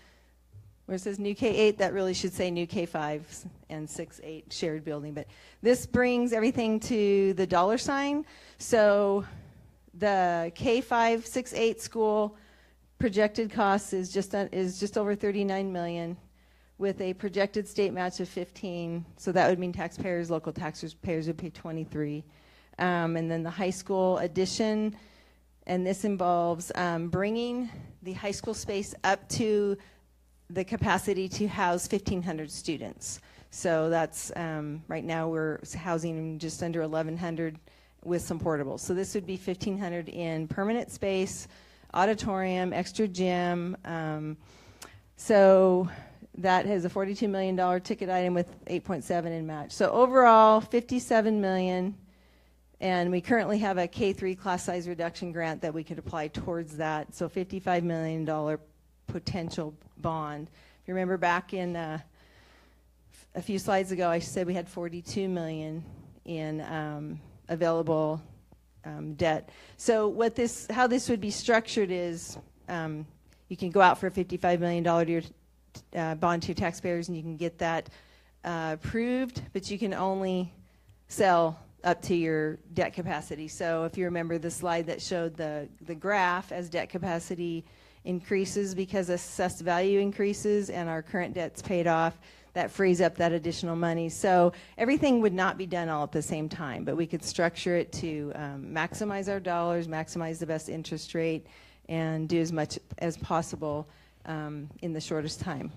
where it says new K8, that really should say new K5 and 6-8 shared building. But this brings everything to the dollar sign. So the K5, 6-8 school projected cost is just over $39 million. With a projected state match of 15, so that would mean local taxpayers would pay 23. And then the high school addition, and this involves bringing the high school space up to the capacity to house 1,500 students. So that's, right now we're housing just under 1,100 with some portables. So this would be 1,500 in permanent space, auditorium, extra gym. So that has a $42 million ticket item with 8.7 in match. So overall, $57 million, and we currently have a K3 class size reduction grant that we could apply towards that. So $55 million potential bond. If you remember back in a few slides ago, I said we had $42 million in available debt. So how this would be structured is you can go out for a $55 million bond to your taxpayers, and you can get that approved, but you can only sell up to your debt capacity. So if you remember the slide that showed the graph, as debt capacity increases because assessed value increases and our current debt's paid off, that frees up that additional money. So everything would not be done all at the same time, but we could structure it to maximize our dollars, maximize the best interest rate, and do as much as possible in the shortest time.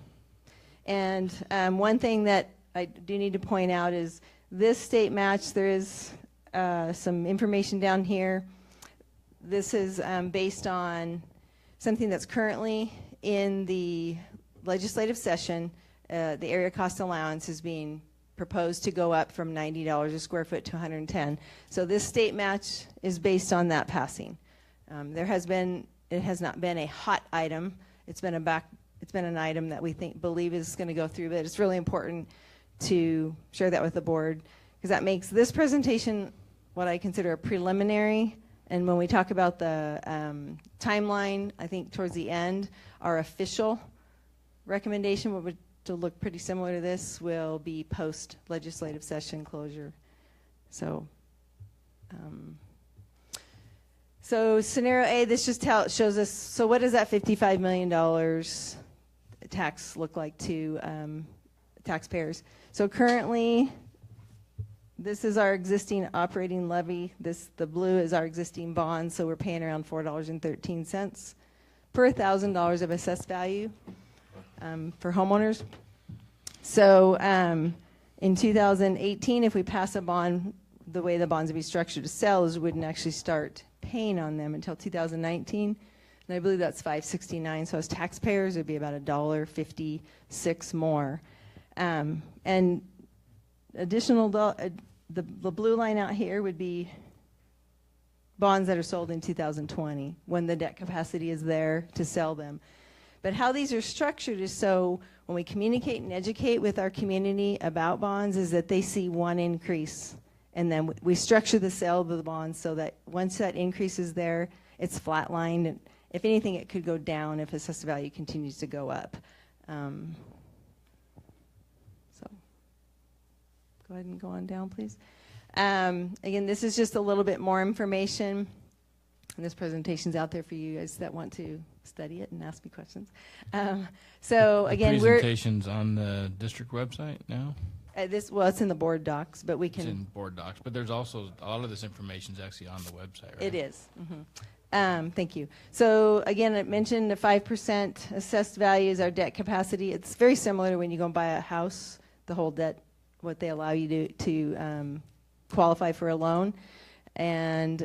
And one thing that I do need to point out is this state match, there is some information down here. This is based on something that's currently in the legislative session. The area cost allowance is being proposed to go up from $90 a square foot to $110. So this state match is based on that passing. It has not been a hot item. It's been an item that we believe is going to go through, but it's really important to share that with the board, because that makes this presentation what I consider a preliminary. And when we talk about the timeline, I think towards the end, our official recommendation, what would to look pretty similar to this, will be post legislative session closure. So so scenario A, this just shows us, so what does that $55 million tax look like to taxpayers? So currently, this is our existing operating levy. The blue is our existing bond, so we're paying around $4.13 per $1,000 of assessed value for homeowners. So in 2018, if we pass a bond, the way the bonds would be structured to sell is we wouldn't actually start paying on them until 2019. And I believe that's $5.69. So as taxpayers, it would be about $1.56 more. And additional, the blue line out here would be bonds that are sold in 2020 when the debt capacity is there to sell them. But how these are structured is so when we communicate and educate with our community about bonds is that they see one increase. And then we structure the sale of the bonds so that once that increase is there, it's flatlined. And if anything, it could go down if assessed value continues to go up. So go ahead and go on down, please. Again, this is just a little bit more information. And this presentation's out there for you guys that want to study it and ask me questions. So again, presentation's on the district website now? Well, it's in the board docs, but we can. It's in board docs, but there's also all of this information is actually on the website, right? It is. Mm-hmm. Thank you. So again, I mentioned the 5% assessed value is our debt capacity. It's very similar to when you go and buy a house, the whole debt, what they allow you to qualify for a loan. And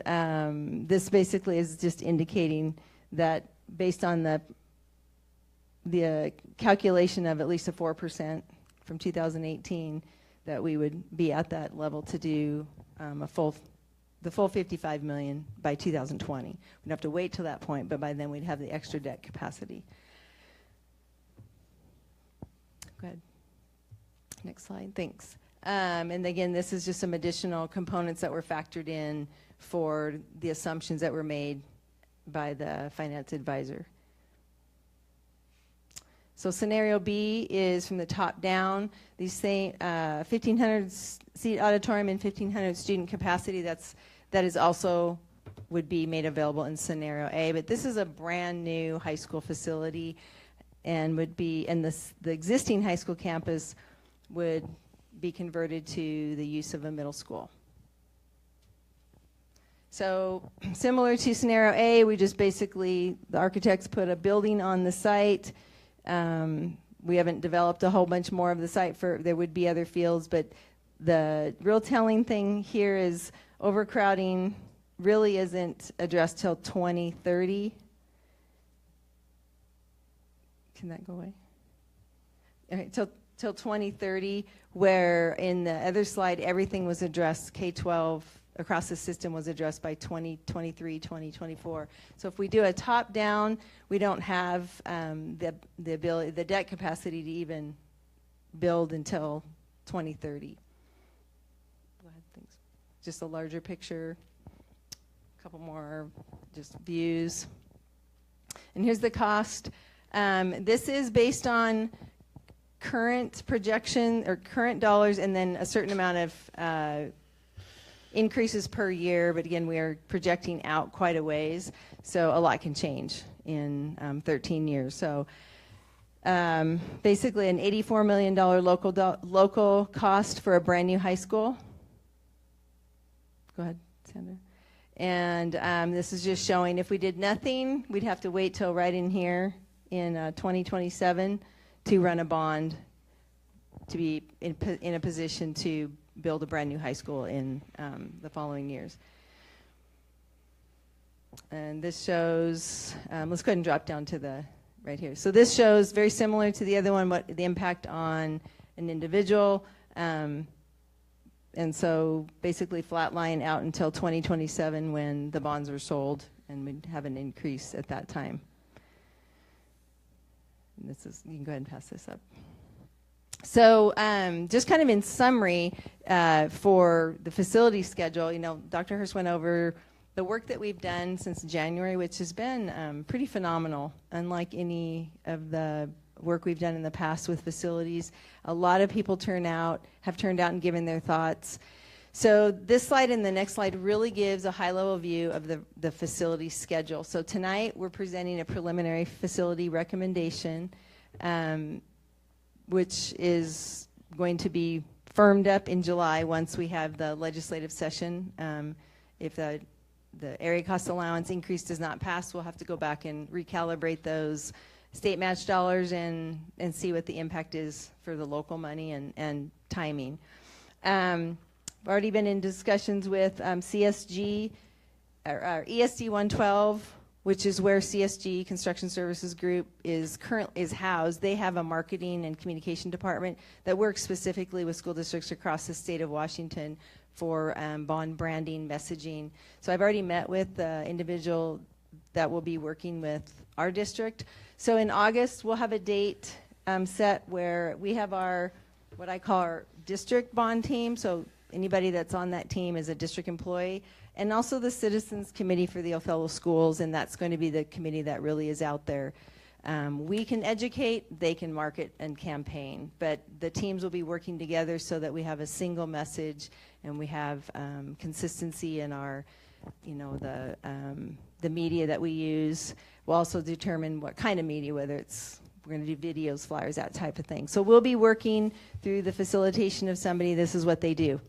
this basically is just indicating that based on the calculation of at least a 4% from 2018, that we would be at that level to do the full $55 million by 2020. We'd have to wait till that point, but by then we'd have the extra debt capacity. Go ahead. Next slide. Thanks. And again, this is just some additional components that were factored in for the assumptions that were made by the finance advisor. So scenario B is from the top down. These same 1,500 seat auditorium and 1,500 student capacity. That is also would be made available in scenario A. But this is a brand new high school facility, and would be, and the existing high school campus would be converted to the use of a middle school. So similar to scenario A, we just basically, the architects put a building on the site. We haven't developed a whole bunch more of the site there would be other fields, but the real telling thing here is overcrowding really isn't addressed till 2030. Can that go away? Okay, till 2030, where in the other slide, everything was addressed, K-12 across the system was addressed by 2023, 2024. So if we do a top-down, we don't have the ability, the debt capacity to even build until 2030. Go ahead, thanks. just a larger picture. A couple more just views. And here's the cost. This is based on current projection or current dollars and then a certain amount of increases per year. But again, we are projecting out quite a ways. So a lot can change in 13 years. So basically an $84 million local cost for a brand new high school. Go ahead, Sandra. And this is just showing if we did nothing, we'd have to wait till right in here in 2027 to run a bond to be in a position to build a brand new high school in the following years. And this shows, let's go ahead and drop down to the right here. So this shows very similar to the other one, what the impact on an individual. And so basically flatline out until 2027 when the bonds are sold, and we'd have an increase at that time. And this is, you can go ahead and pass this up. So just kind of in summary for the facility schedule, you know, Dr. Hurst went over the work that we've done since January, which has been pretty phenomenal, unlike any of the work we've done in the past with facilities. A lot of people have turned out and given their thoughts. So this slide and the next slide really gives a high-level view of the facility schedule. So tonight we're presenting a preliminary facility recommendation, which is going to be firmed up in July once we have the legislative session. If the area cost allowance increase does not pass, we'll have to go back and recalibrate those state match dollars and see what the impact is for the local money and timing. I've already been in discussions with CSG, or ESD 112, which is where CSG, Construction Services Group, is housed. They have a marketing and communication department that works specifically with school districts across the state of Washington for bond branding, messaging. So I've already met with the individual that will be working with our district. So in August, we'll have a date set where we have what I call our district bond team. So anybody that's on that team is a district employee. And also the Citizens Committee for the Othello Schools, and that's going to be the committee that really is out there. We can educate, they can market and campaign, but the teams will be working together so that we have a single message and we have consistency in our, you know, the media that we use. We'll also determine what kind of media, whether it's, we're going to do videos, flyers, that type of thing. So we'll be working through the facilitation of somebody. This is what they do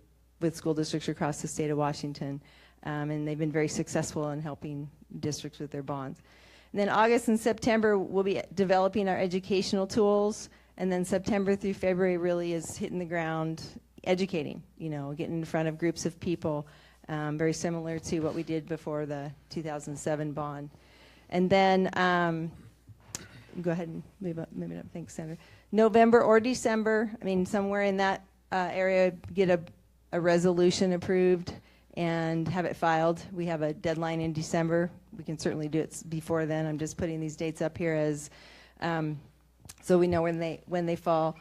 with school districts across the state of Washington. And they've been very successful in helping districts with their bonds. And then August and September, we'll be developing our educational tools. And then September through February really is hitting the ground, educating, you know, getting in front of groups of people, very similar to what we did before the 2007 bond. And then, go ahead and move it up. Thanks, Senator. November or December, I mean, somewhere in that area, get a resolution approved and have it filed. We have a deadline in December. We can certainly do it before then. I'm just putting these dates up here as so we know when they fall.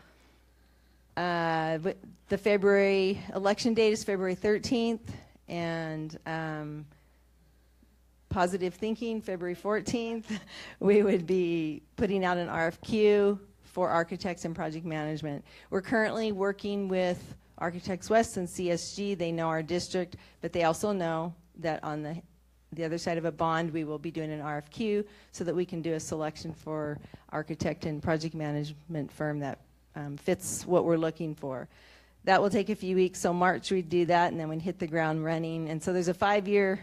But the February election date is February 13th, and positive thinking, February 14th. We would be putting out an RFQ for architects and project management. We're currently working with Architects West and CSG. They know our district, but they also know that on the other side of a bond, we will be doing an RFQ so that we can do a selection for architect and project management firm that fits what we're looking for. That will take a few weeks. So March we'd do that, and then we'd hit the ground running. And so there's a 5-year,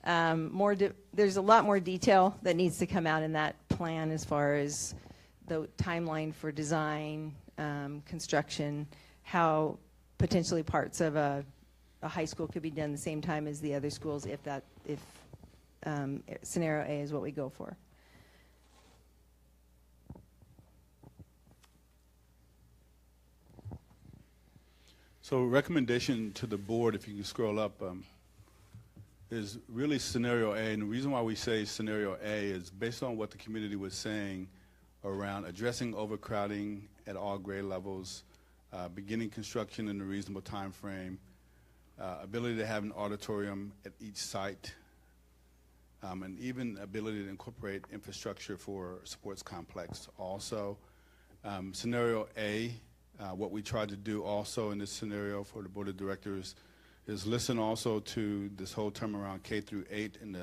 there's a lot more detail that needs to come out in that plan as far as the timeline for design, construction, how potentially parts of a high school could be done the same time as the other schools if scenario A is what we go for. So recommendation to the board, if you can scroll up, is really scenario A. And the reason why we say scenario A is based on what the community was saying around addressing overcrowding at all grade levels, beginning construction in a reasonable time frame, ability to have an auditorium at each site, and even ability to incorporate infrastructure for sports complex also. Scenario A, what we tried to do also in this scenario for the Board of Directors is listen also to this whole term around K through 8 and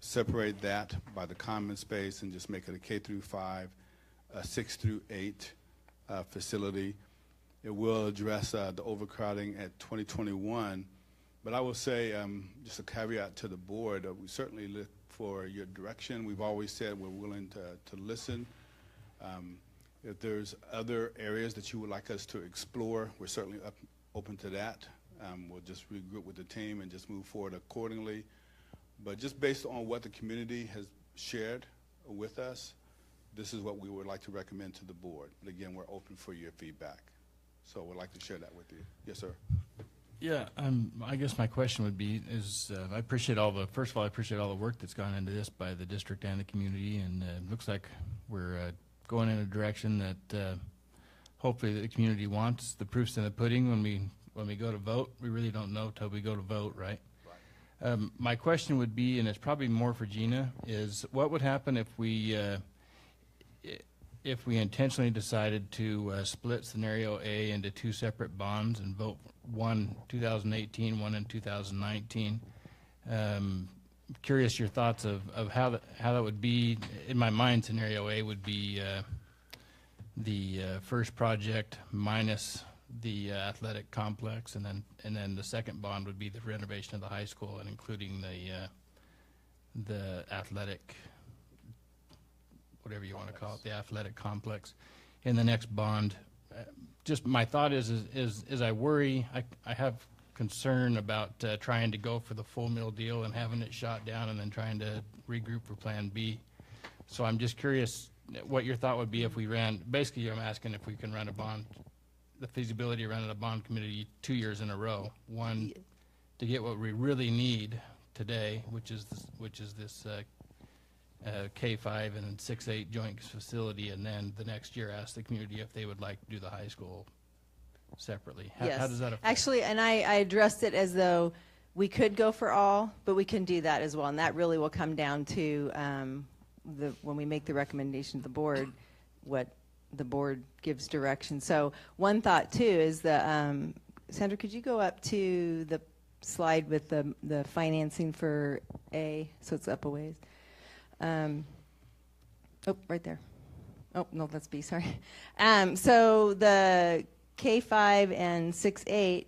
separate that by the common space and just make it a K through 5, 6 through 8 facility. It will address the overcrowding at 2021. But I will say, just a caveat to the board, we certainly look for your direction. We've always said we're willing to listen. If there's other areas that you would like us to explore, we're certainly open to that. We'll just regroup with the team and just move forward accordingly. But just based on what the community has shared with us, this is what we would like to recommend to the board. But again, we're open for your feedback. So we'd like to share that with you. Yes, sir. Yeah, I guess my question would be is I appreciate first of all, I appreciate all the work that's gone into this by the district and the community, and it looks like we're going in a direction that hopefully the community wants. The proof's in the pudding when we go to vote. We really don't know till we go to vote, right? My question would be, and it's probably more for Gina, is what would happen if we intentionally decided to split scenario A into two separate bonds and vote one 2018, one in 2019? Curious your thoughts of how that would be. In my mind, scenario A would be the first project minus the athletic complex, and then the second bond would be the renovation of the high school and including the athletic, whatever you want to call it, the athletic complex. In the next bond, just my thought is I worry, I have concern about trying to go for the full mill deal and having it shot down and then trying to regroup for Plan B. So I'm just curious what your thought would be if we ran, basically I'm asking if we can run a bond, the feasibility of running a bond committee 2 years in a row. One, to get what we really need today, which is this K-5 and 6-8 joint facility, and then the next year ask the community if they would like to do the high school separately. How does that affect? Actually, and I addressed it as though we could go for all, but we can do that as well, and that really will come down to when we make the recommendation to the board, what the board gives direction. So one thought too is Sandra, could you go up to the slide with the financing for A, so it's up a ways. Oh, right there. Oh, no, that's B, sorry. So the K-5 and 6-8,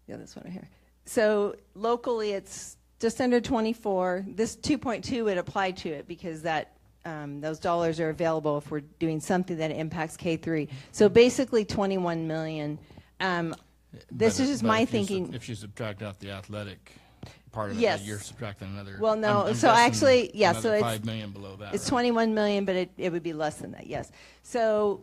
yeah, this one right here. So locally, it's just under 24. This 2.2 would apply to it because that those dollars are available if we're doing something that impacts K-3. So basically 21 million. This is just my thinking. If you subtract out the athletic part of yes. it, you're subtracting another. Well, no. I'm so actually, yeah. So it's 5 million below that. It's 21 million, but it would be less than that. Yes. So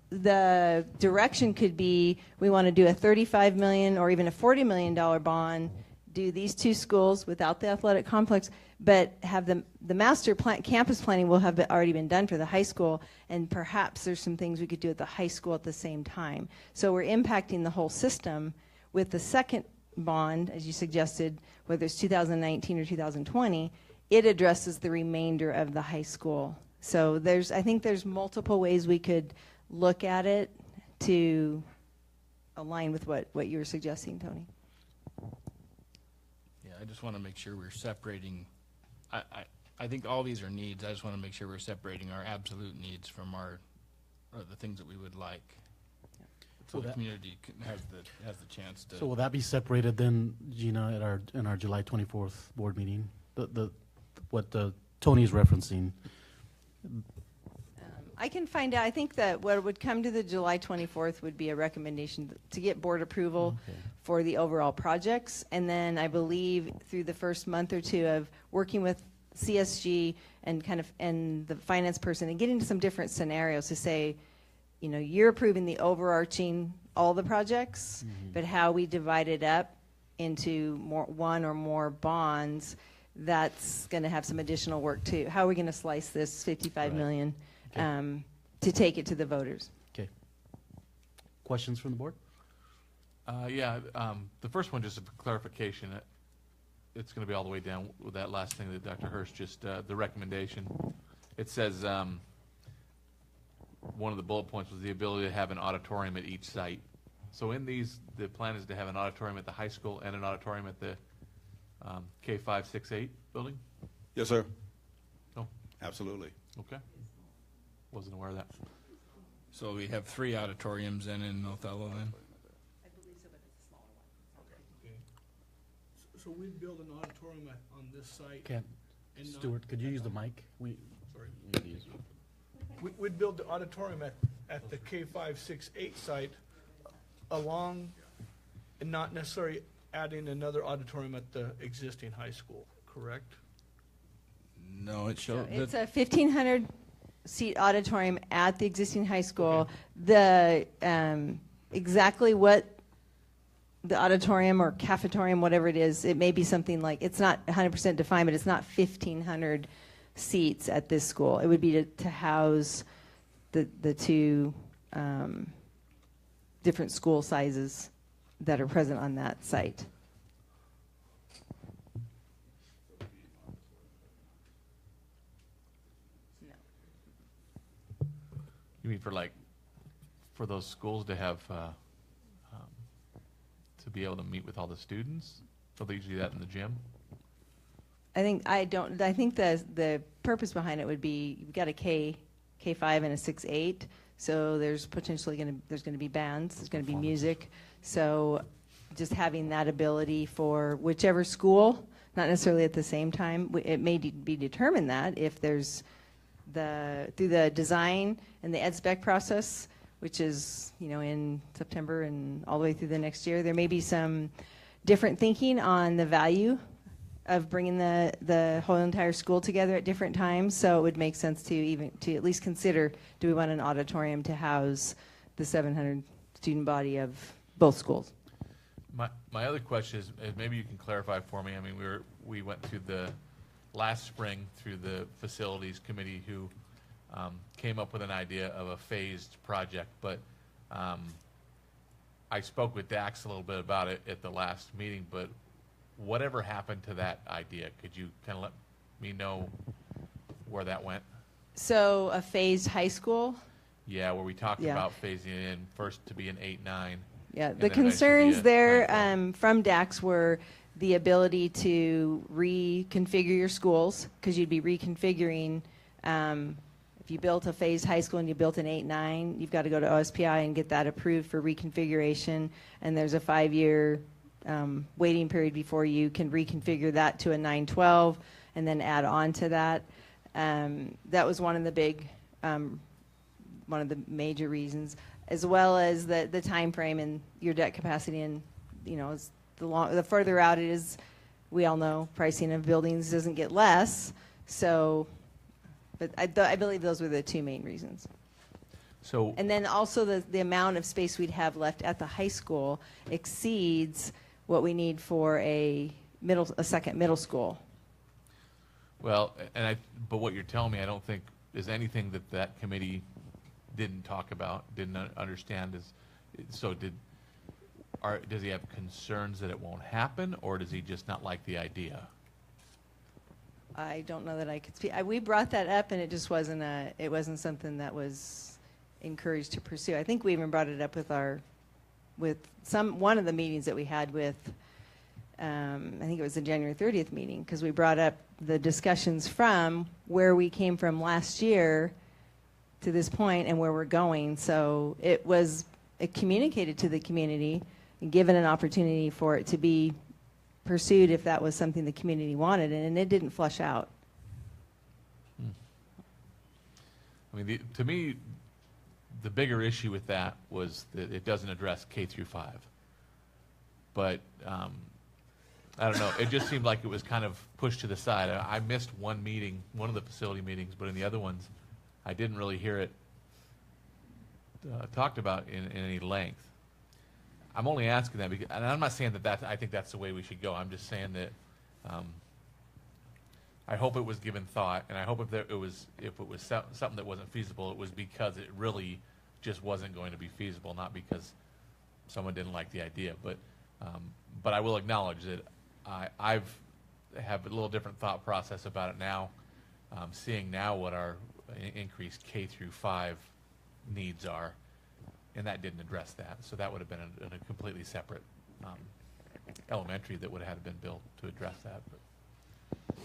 the direction could be we want to do a 35 million or even a $40 million bond. Do these two schools without the athletic complex, but have the master plan, campus planning will have already been done for the high school, and perhaps there's some things we could do at the high school at the same time. So we're impacting the whole system. With the second bond, as you suggested, whether it's 2019 or 2020, it addresses the remainder of the high school. So I think there's multiple ways we could look at it to align with what you were suggesting, Tony. I just want to make sure we're separating. I think all these are needs. I just want to make sure we're separating our absolute needs from the things that we would like. So the community has the chance to. So will that be separated then, Gina, in our July 24th board meeting? What Tony is referencing. I can find out. I think that what would come to the July 24th would be a recommendation to get board approval for the overall projects. And then I believe through the first month or two of working with CSG and the finance person and getting to some different scenarios to say, you're approving the overarching, all the projects, but how we divide it up into one or more bonds, that's going to have some additional work too. How are we going to slice this 55 million? To take it to the voters. Okay. Questions from the board? The first one, just a clarification. It's going to be all the way down with that last thing that Dr. Hurst just, the recommendation. It says, one of the bullet points was the ability to have an auditorium at each site. So in these, the plan is to have an auditorium at the high school and an auditorium at the K5, 6, 8 building? Yes, sir. Oh, Absolutely. okay. Wasn't aware of that. So we have 3 auditoriums then in Othello then? So we'd build an auditorium on this site. Ken, and not- Stuart, could you use the mic? Sorry. Need to use- We'd build the auditorium at the K5, 6, 8 site along, and not necessarily adding another auditorium at the existing high school, correct? No, it shows, It's a 1,500 seat auditorium at the existing high school. The exactly what the auditorium or cafetorium, whatever it is, it may be something like, it's not 100% defined, but it's not 1,500 seats at this school. It would be to house the 2 different school sizes that are present on that site. You mean for those schools to have, to be able to meet with all the students? So they usually do that in the gym? I think the purpose behind it would be, you've got a K5 and a 6-8, so there's potentially going to be bands, there's going to be music. So just having that ability for whichever school, not necessarily at the same time, it may be determined that if there's through the design and the ed-spec process, which is, in September and all the way through the next year, there may be some different thinking on the value of bringing the whole entire school together at different times. So it would make sense to at least consider, do we want an auditorium to house the 700 student body of both schools? My other question is maybe you can clarify for me. I mean, we went through the last spring through the facilities committee who came up with an idea of a phased project, but I spoke with Dax a little bit about it at the last meeting, but whatever happened to that idea? Could you kind of let me know where that went? So a phased high school? Yeah, where we talked Yeah. about phasing it in first to be an 8-9. Yeah, And the then eventually concerns be a there 9-12. from DAX were the ability to reconfigure your schools, because you'd be reconfiguring, if you built a phased high school and you built an 8-9, you've got to go to OSPI and get that approved for reconfiguration, and there's a 5-year waiting period before you can reconfigure that to a 9-12 and then add on to that. That was one of the major reasons, as well as the time frame and your debt capacity. And the further out it is, we all know pricing of buildings doesn't get less. So, but I believe those were the 2 main reasons. So And then also the amount of space we'd have left at the high school exceeds what we need for a second middle school. well, but what you're telling me, I don't think is anything that committee didn't talk about, didn't understand. Does he have concerns that it won't happen, or does he just not like the idea? I don't know that I could speak. We brought that up, and it just wasn't something that was encouraged to pursue. I think we even brought it up with one of the meetings that we had with, I think it was the January 30th meeting, because we brought up the discussions from where we came from last year to this point and where we're going. So it communicated to the community and given an opportunity for it to be pursued if that was something the community wanted, and it didn't flush out. I mean, to me, the bigger issue with that was that it doesn't address K through 5. But I don't know. It just seemed like it was kind of pushed to the side. I missed one meeting, one of the facility meetings, but in the other ones, I didn't really hear it talked about in any length. I'm only asking that because, and I'm not saying that I think that's the way we should go. I'm just saying that I hope it was given thought, and I hope if it was something that wasn't feasible, it was because it really just wasn't going to be feasible, not because someone didn't like the idea. But I will acknowledge that I've have a little different thought process about it now, seeing now what our increased K through 5 needs are, and that didn't address that. So that would have been a completely separate elementary that would have been built to address that. But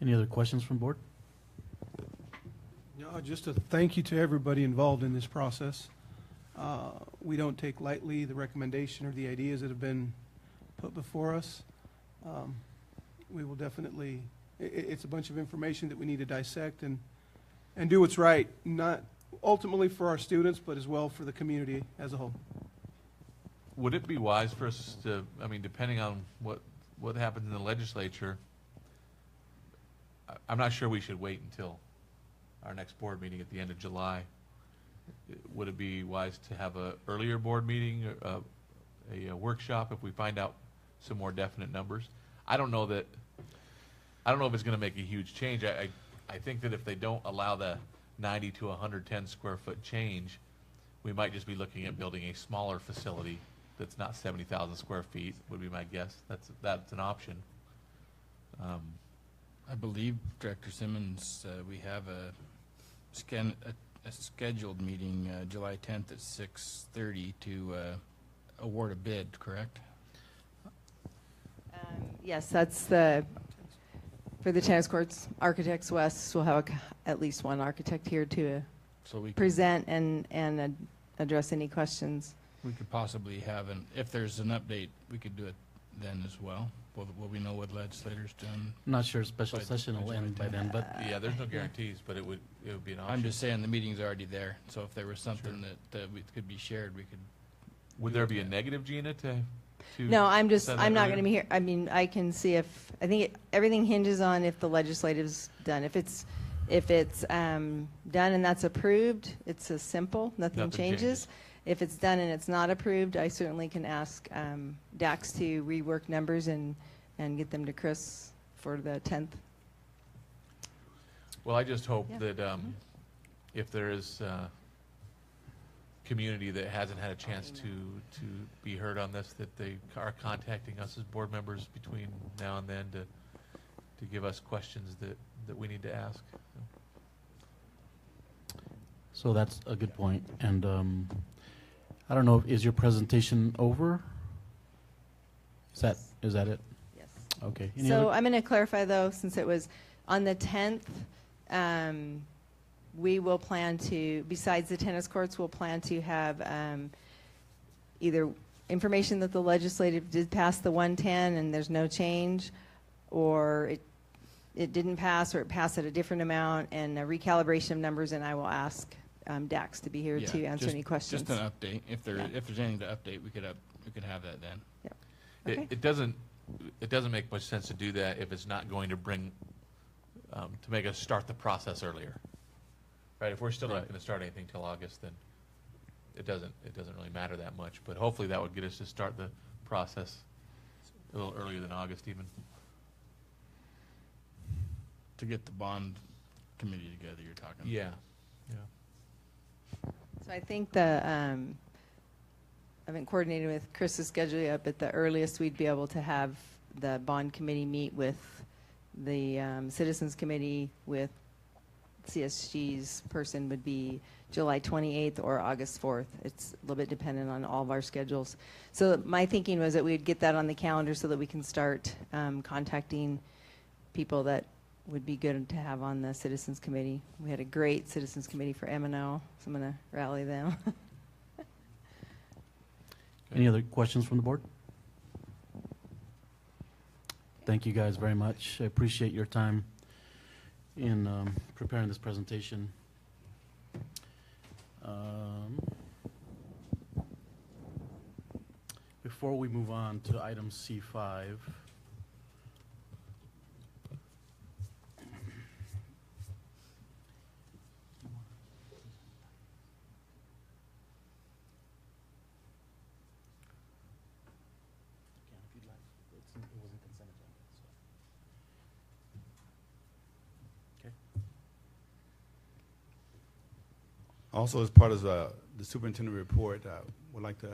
Any other questions from board? No, just a thank you to everybody involved in this process. We don't take lightly the recommendation or the ideas that have been put before us. We will definitely, it's a bunch of information that we need to dissect and do what's right, not ultimately for our students, but as well for the community as a whole. would it be wise for us to, I mean, depending on what happens in the legislature, I'm not sure we should wait until our next board meeting at the end of July. Would it be wise to have a earlier board meeting, a workshop, if we find out some more definite numbers? I don't know if it's going to make a huge change. I think that if they don't allow the 90 to 110 square foot change, we might just be looking at building a smaller facility that's not 70,000 square feet, would be my guess. That's an option. I believe, Director Simmons, we have a scheduled meeting July 10th at 6:30 to award a bid, correct? Yes, that's for the tennis courts. Architects West will have at least one architect here to So we could, present and address any questions. we could possibly have if there's an update, we could do it then as well. Will we know what legislators done? I'm not sure special By- session by will end by July then, but Yeah, there's no guarantees, but it would be an option. I'm just saying the meeting's already there, so if there was something that could be shared, we could. Would there be a negative, Gina, to No, I'm send that not earlier? going to be here. I mean, I can see I think everything hinges on if the legislative's done. If it's done and that's approved, it's as simple, nothing changes. If it's done and it's not approved, I certainly can ask Dax to rework numbers and get them to Chris for the 10th. Well, I just hope Yeah. that if there is community that hasn't had a chance to be heard on this, that they are contacting us as board members between now and then to give us questions that we need to ask. so that's a good point. And I don't know, is your presentation over? Is that it? Yes. Okay. Any So other- I'm going to clarify, though, since it was on the 10th, we will plan to, besides the tennis courts, we'll plan to have either information that the legislative did pass the 110 and there's no change, or it didn't pass, or it passed at a different amount, and a recalibration of numbers, and I will ask Dax to be here Yeah, to answer just- any questions. Just an update. If there's anything to update, we could have that then. Okay. It doesn't make much sense to do that if it's not going to bring to make us start the process earlier, right? If we're still not going to start anything till August, then it doesn't really matter that much. But hopefully that would get us to start the process a little earlier than August even. To get the bond committee together, you're talking. Yeah. So I think I haven't coordinated with Chris's schedule yet, but the earliest we'd be able to have the bond committee meet with the citizens committee with CSG's person would be July 28th or August 4th. It's a little bit dependent on all of our schedules. So my thinking was that we'd get that on the calendar so that we can start contacting people that would be good to have on the citizens committee. We had a great citizens committee for M&O, so I'm going to rally them. Any other questions from the board? Thank you guys very much. I appreciate your time in preparing this presentation. Before we move on to item C5, Also, as part of the superintendent report, would like to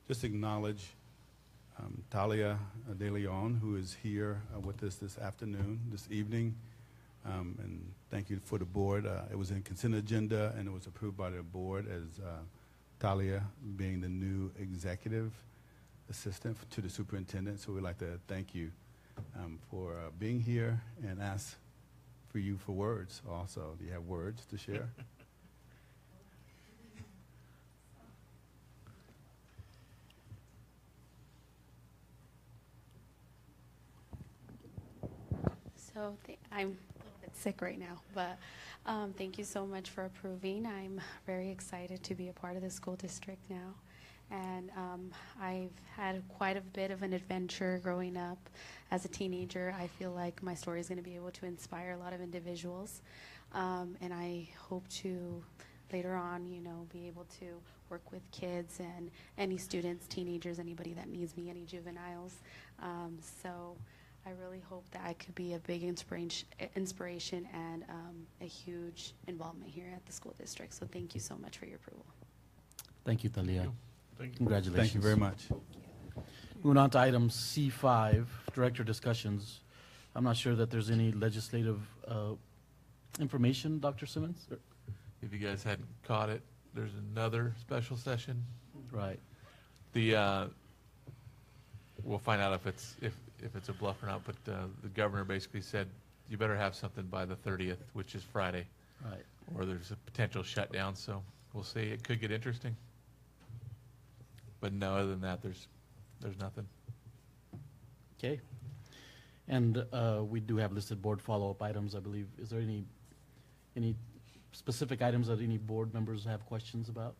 just acknowledge Talia De Leon, who is here with us this afternoon, this evening. And thank you for the board. It was in consent agenda, and it was approved by the board as Talia being the new executive assistant to the superintendent. So we'd like to thank you for being here and ask for you for words also. Do you have words to share? So I'm a little bit sick right now, but thank you so much for approving. I'm very excited to be a part of the school district now. And I've had quite a bit of an adventure growing up as a teenager. I feel like my story is going to be able to inspire a lot of individuals. And I hope to later on, be able to work with kids and any students, teenagers, anybody that needs me, any juveniles. So I really hope that I could be a big inspiration and a huge involvement here at the school district. So thank you so much for your approval. Thank you, Talia. Thank you. Congratulations. Thank you very much. Moving on to item C5, director discussions. I'm not sure that there's any legislative information, Dr. Simmons? If you guys hadn't caught it, there's another special session. Right. We'll find out if it's a bluff or not, but the governor basically said you better have something by the 30th, which is Friday, Right. or there's a potential shutdown. So we'll see. It could get interesting. But no, other than that, there's nothing. Okay. And we do have listed board follow-up items, I believe. Is there any specific items that any board members have questions about?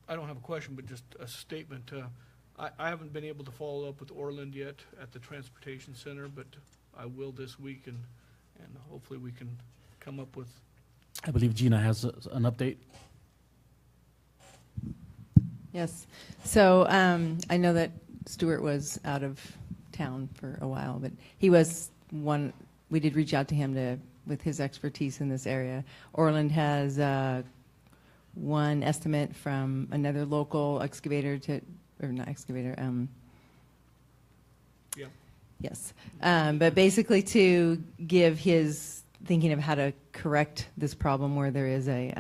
I don't have a question, but just a statement. I haven't been able to follow up with Orland yet at the Transportation Center, but I will this week, and hopefully we can come up with. I believe Gina has an update. Yes. So I know that Stuart was out of town for a while, but he was one. We did reach out to him with his expertise in this area. Orland has one estimate from another local excavator or not excavator. Yeah. Yes. But basically to give his thinking of how to correct this problem where there is a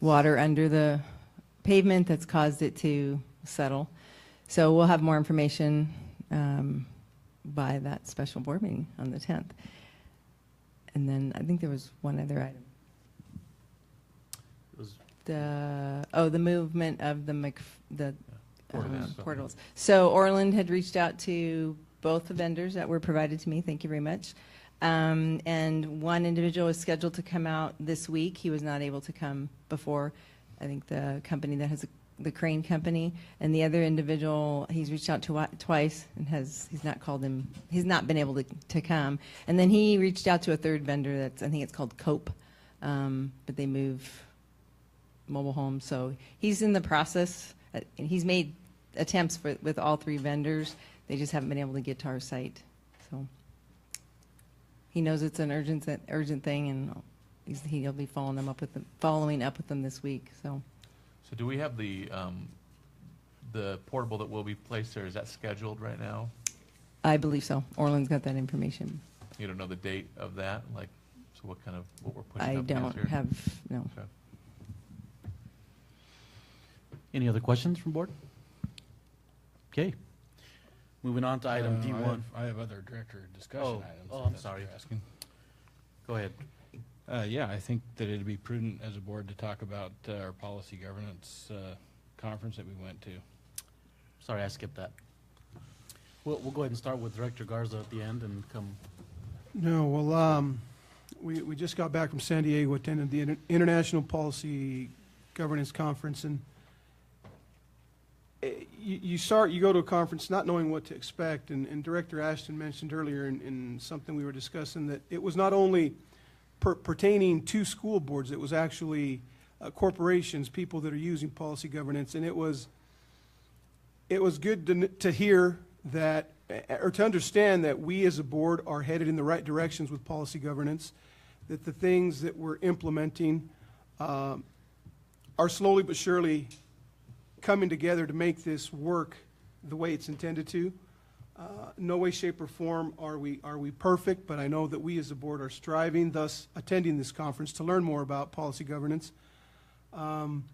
water under the pavement that's caused it to settle. So we'll have more information by that special board meeting on the 10th. And then I think there was one other item. It was The movement of the Portals. portals. So Orland had reached out to both the vendors that were provided to me. Thank you very much. And one individual is scheduled to come out this week. He was not able to come before. I think the company that has the crane company, and the other individual he's reached out to twice and he's not called him. He's not been able to come. And then he reached out to a third vendor I think it's called Cope, but they move mobile homes. So he's in the process. He's made attempts with all three vendors. They just haven't been able to get to our site. So he knows it's an urgent thing, and he'll be following up with them this week. So So do we have the portable that will be placed there? Is that scheduled right now? I believe so. Orland's got that information. You don't know the date of that? So what we're putting I up don't against here? have, no. Okay. Any other questions from board? Okay. Moving on to item D1. I have other director discussion Oh, items. oh, if I'm that's what sorry. you're asking. Go ahead. Yeah, I think that it'd be prudent as a board to talk about our policy governance conference that we went to. Sorry, I skipped that. We'll go ahead and start with Director Garza at the end and come. No, well, we just got back from San Diego, attended the International Policy Governance Conference, and you go to a conference not knowing what to expect, and Director Ashton mentioned earlier in something we were discussing that it was not only pertaining to school boards, it was actually corporations, people that are using policy governance, and it was good to hear that, or to understand that we as a board are headed in the right directions with policy governance, that the things that we're implementing are slowly but surely coming together to make this work the way it's intended to. No way, shape, or form are we perfect, but I know that we as a board are striving, thus attending this conference to learn more about policy governance. From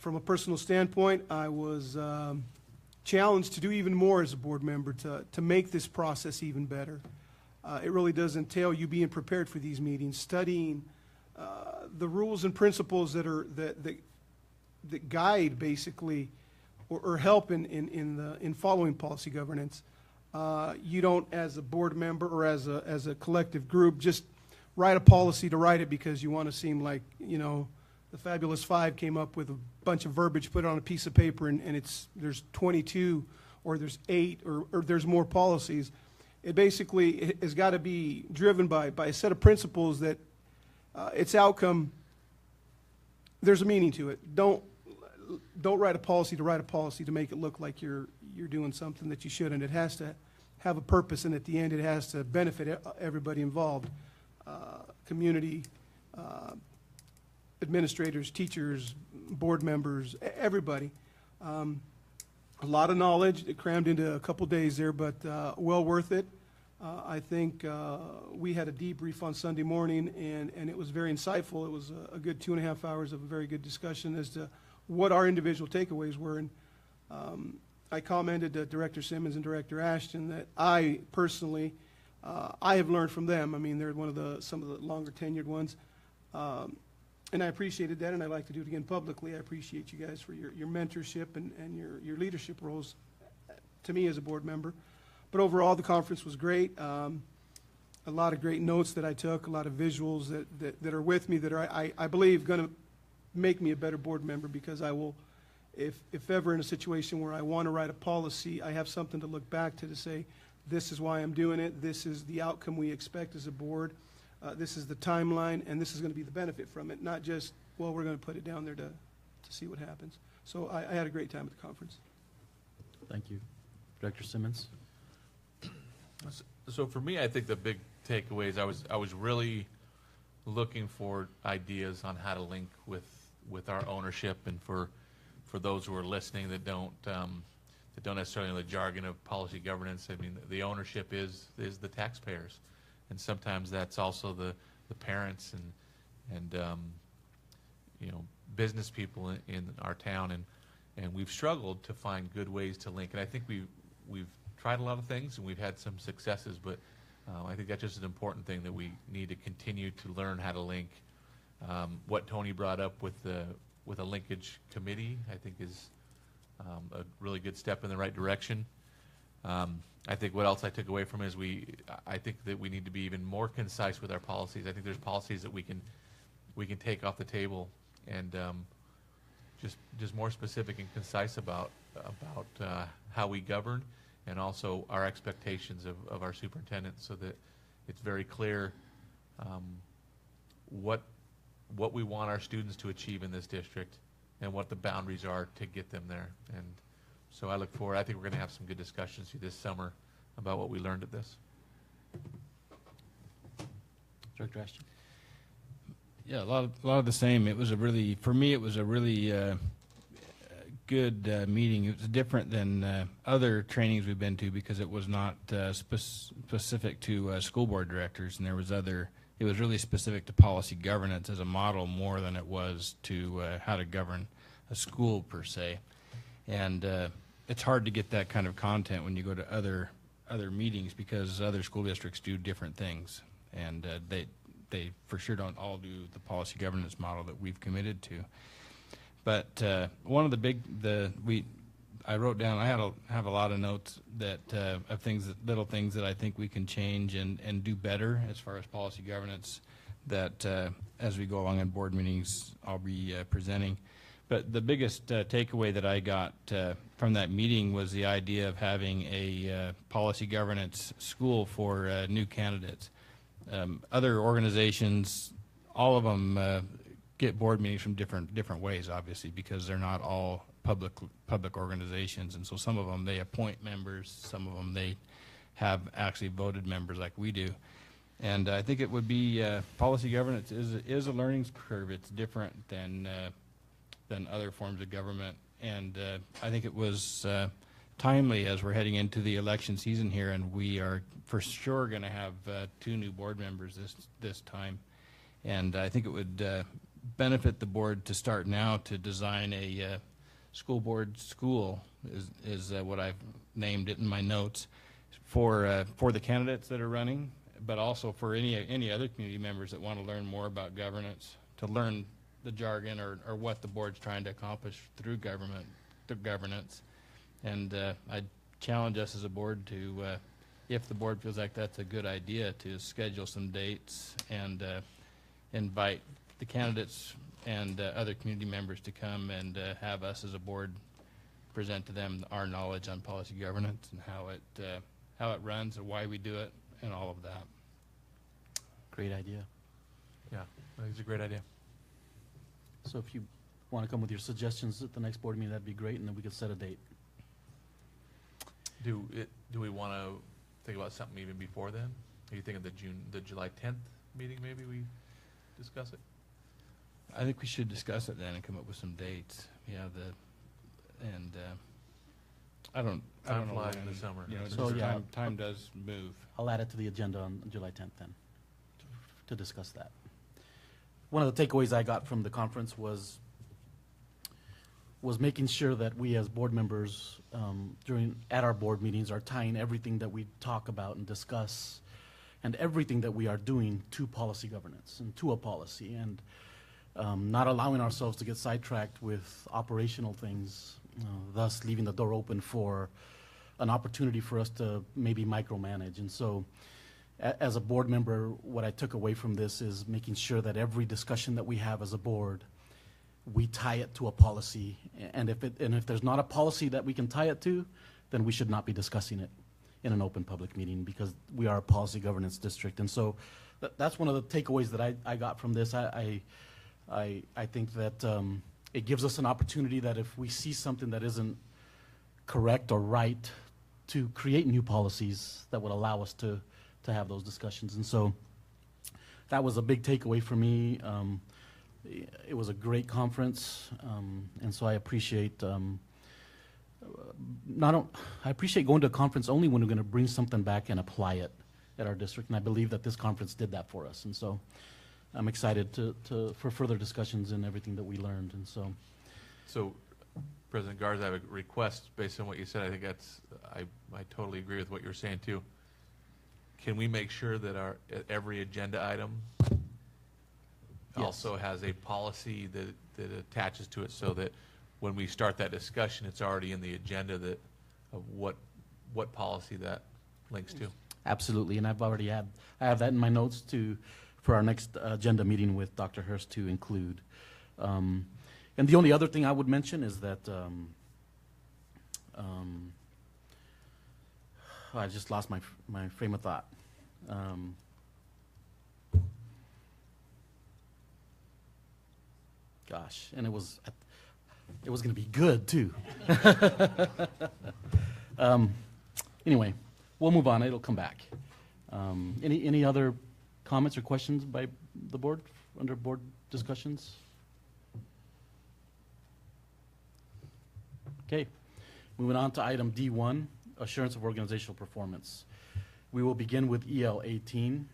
a personal standpoint, I was challenged to do even more as a board member to make this process even better. It really does entail you being prepared for these meetings, studying the rules and principles that guide basically or help in following policy governance. You don't, as a board member or as a collective group, just write a policy to write it because you want to seem like, you know, the Fabulous Five came up with a bunch of verbiage, put it on a piece of paper, and there's 22 or there's 8 or there's more policies. It basically has got to be driven by a set of principles that its outcome, there's a meaning to it. Don't write a policy to write a policy to make it look like you're doing something that you shouldn't. It has to have a purpose, and at the end it has to benefit everybody involved, community, administrators, teachers, board members, everybody. A lot of knowledge crammed into a couple days there, but well worth it. I think we had a debrief on Sunday morning, and it was very insightful. It was a good 2.5 hours of a very good discussion as to what our individual takeaways were. And I commented to Director Simmons and Director Ashton that I personally, I have learned from them. I mean, they're some of the longer tenured ones. And I appreciated that, and I'd like to do it again publicly. I appreciate you guys for your mentorship and your leadership roles to me as a board member. But overall, the conference was great. A lot of great notes that I took, a lot of visuals that are with me that are, I believe, going to make me a better board member, because I will, if ever in a situation where I want to write a policy, I have something to look back to say, this is why I'm doing it, this is the outcome we expect as a board. This is the timeline, and this is going to be the benefit from it, not just, well, we're going to put it down there to see what happens. So I had a great time at the conference. Thank you. Director Simmons? So for me, I think the big takeaways, I was really looking for ideas on how to link with our ownership, and for those who are listening that don't necessarily know the jargon of policy governance. I mean, the ownership is the taxpayers. And sometimes that's also the parents and you know, business people in our town, and we've struggled to find good ways to link. And I think we've tried a lot of things, and we've had some successes, but I think that's just an important thing that we need to continue to learn how to link. What Tony brought up with a linkage committee, I think is a really good step in the right direction. I think what else I took away from it is I think that we need to be even more concise with our policies. I think there's policies that we can take off the table and just more specific and concise about how we govern, and also our expectations of our superintendent, so that it's very clear what we want our students to achieve in this district and what the boundaries are to get them there. And so I look forward. I think we're going to have some good discussions this summer about what we learned at this. Director Ashton? Yeah, a lot of the same. It was for me, it was a really good meeting. It was different than other trainings we've been to, because it was not specific to school board directors, and it was really specific to policy governance as a model more than it was to how to govern a school per se. And it's hard to get that kind of content when you go to other meetings, because other school districts do different things, and they for sure don't all do the policy governance model that we've committed to. But one of I wrote down, I have a lot of notes of little things that I think we can change and do better as far as policy governance, that as we go along in board meetings I'll be presenting. But the biggest takeaway that I got from that meeting was the idea of having a policy governance school for new candidates. Other organizations, all of them get board meetings from different ways, obviously, because they're not all public organizations. And so some of them, they appoint members. Some of them, they have actually voted members like we do. And I think it would be, policy governance is a learning curve. It's different than other forms of government. And I think it was timely as we're heading into the election season here, and we are for sure going to have 2 new board members this time. And I think it would benefit the board to start now to design a school board school, is what I've named it in my notes, for the candidates that are running, but also for any other community members that want to learn more about governance, to learn the jargon or what the board's trying to accomplish through governance. And I challenge us as a board to, if the board feels like that's a good idea, to schedule some dates and invite the candidates and other community members to come and have us as a board present to them our knowledge on policy governance and how it runs and why we do it and all of that. Great idea. Yeah, I think it's a great idea. So if you want to come with your suggestions at the next board meeting, that'd be great, and then we could set a date. Do we want to think about something even before then? Are you thinking the July 10th meeting, maybe we discuss it? I think we should discuss it then and come up with some dates. I don't Time know. flies when, in the summer. You know, So, yeah. time does move. I'll add it to the agenda on July 10th then, to discuss that. One of the takeaways I got from the conference was making sure that we as board members at our board meetings are tying everything that we talk about and discuss and everything that we are doing to policy governance and to a policy, and not allowing ourselves to get sidetracked with operational things, thus leaving the door open for an opportunity for us to maybe micromanage. And so as a board member, what I took away from this is making sure that every discussion that we have as a board, we tie it to a policy. And if there's not a policy that we can tie it to, then we should not be discussing it in an open public meeting, because we are a policy governance district. And so that's one of the takeaways that I got from this. I think that it gives us an opportunity that if we see something that isn't correct or right, to create new policies that would allow us to have those discussions. And so that was a big takeaway for me. It was a great conference, and so I appreciate I appreciate going to a conference only when we're going to bring something back and apply it at our district, and I believe that this conference did that for us. And so I'm excited for further discussions and everything that we learned. And So, President Garza, I have a request based on what you said. I think I totally agree with what you're saying too. Can we make sure that every agenda item also has a policy that attaches to it, so that when we start that discussion, it's already in the agenda of what policy that links to? absolutely, and I have that in my notes for our next agenda meeting with Dr. Hurst to include. And the only other thing I would mention is that I just lost my frame of thought. Gosh, and it was going to be good too. Anyway, we'll move on. It'll come back. Any other comments or questions by the board under board discussions? Okay, moving on to item D1, assurance of organizational performance. We will begin with EL 18.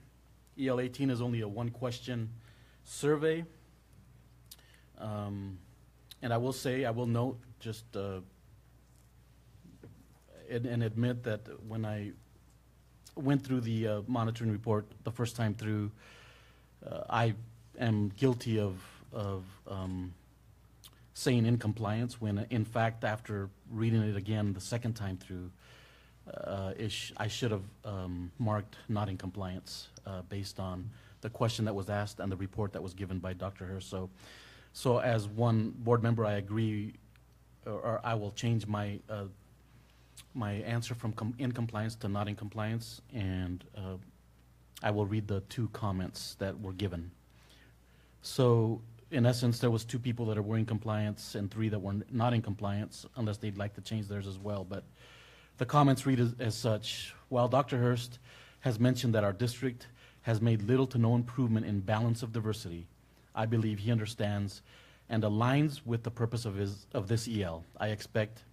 EL 18 is only a one-question survey. And I will note, just and admit that when I went through the monitoring report the first time through, I am guilty of saying in compliance when, in fact, after reading it again the second time through, I should have marked not in compliance based on the question that was asked and the report that was given by Dr. Hurst. So as one board member, I agree, or I will change my my answer from in compliance to not in compliance, and I will read the two comments that were given. So in essence, there was 2 people that were in compliance and 3 that were not in compliance, unless they'd like to change theirs as well. But the comments read as such: while Dr. Hurst has mentioned that our district has made little to no improvement in balance of diversity, I believe he understands and aligns with the purpose of this EL. I expect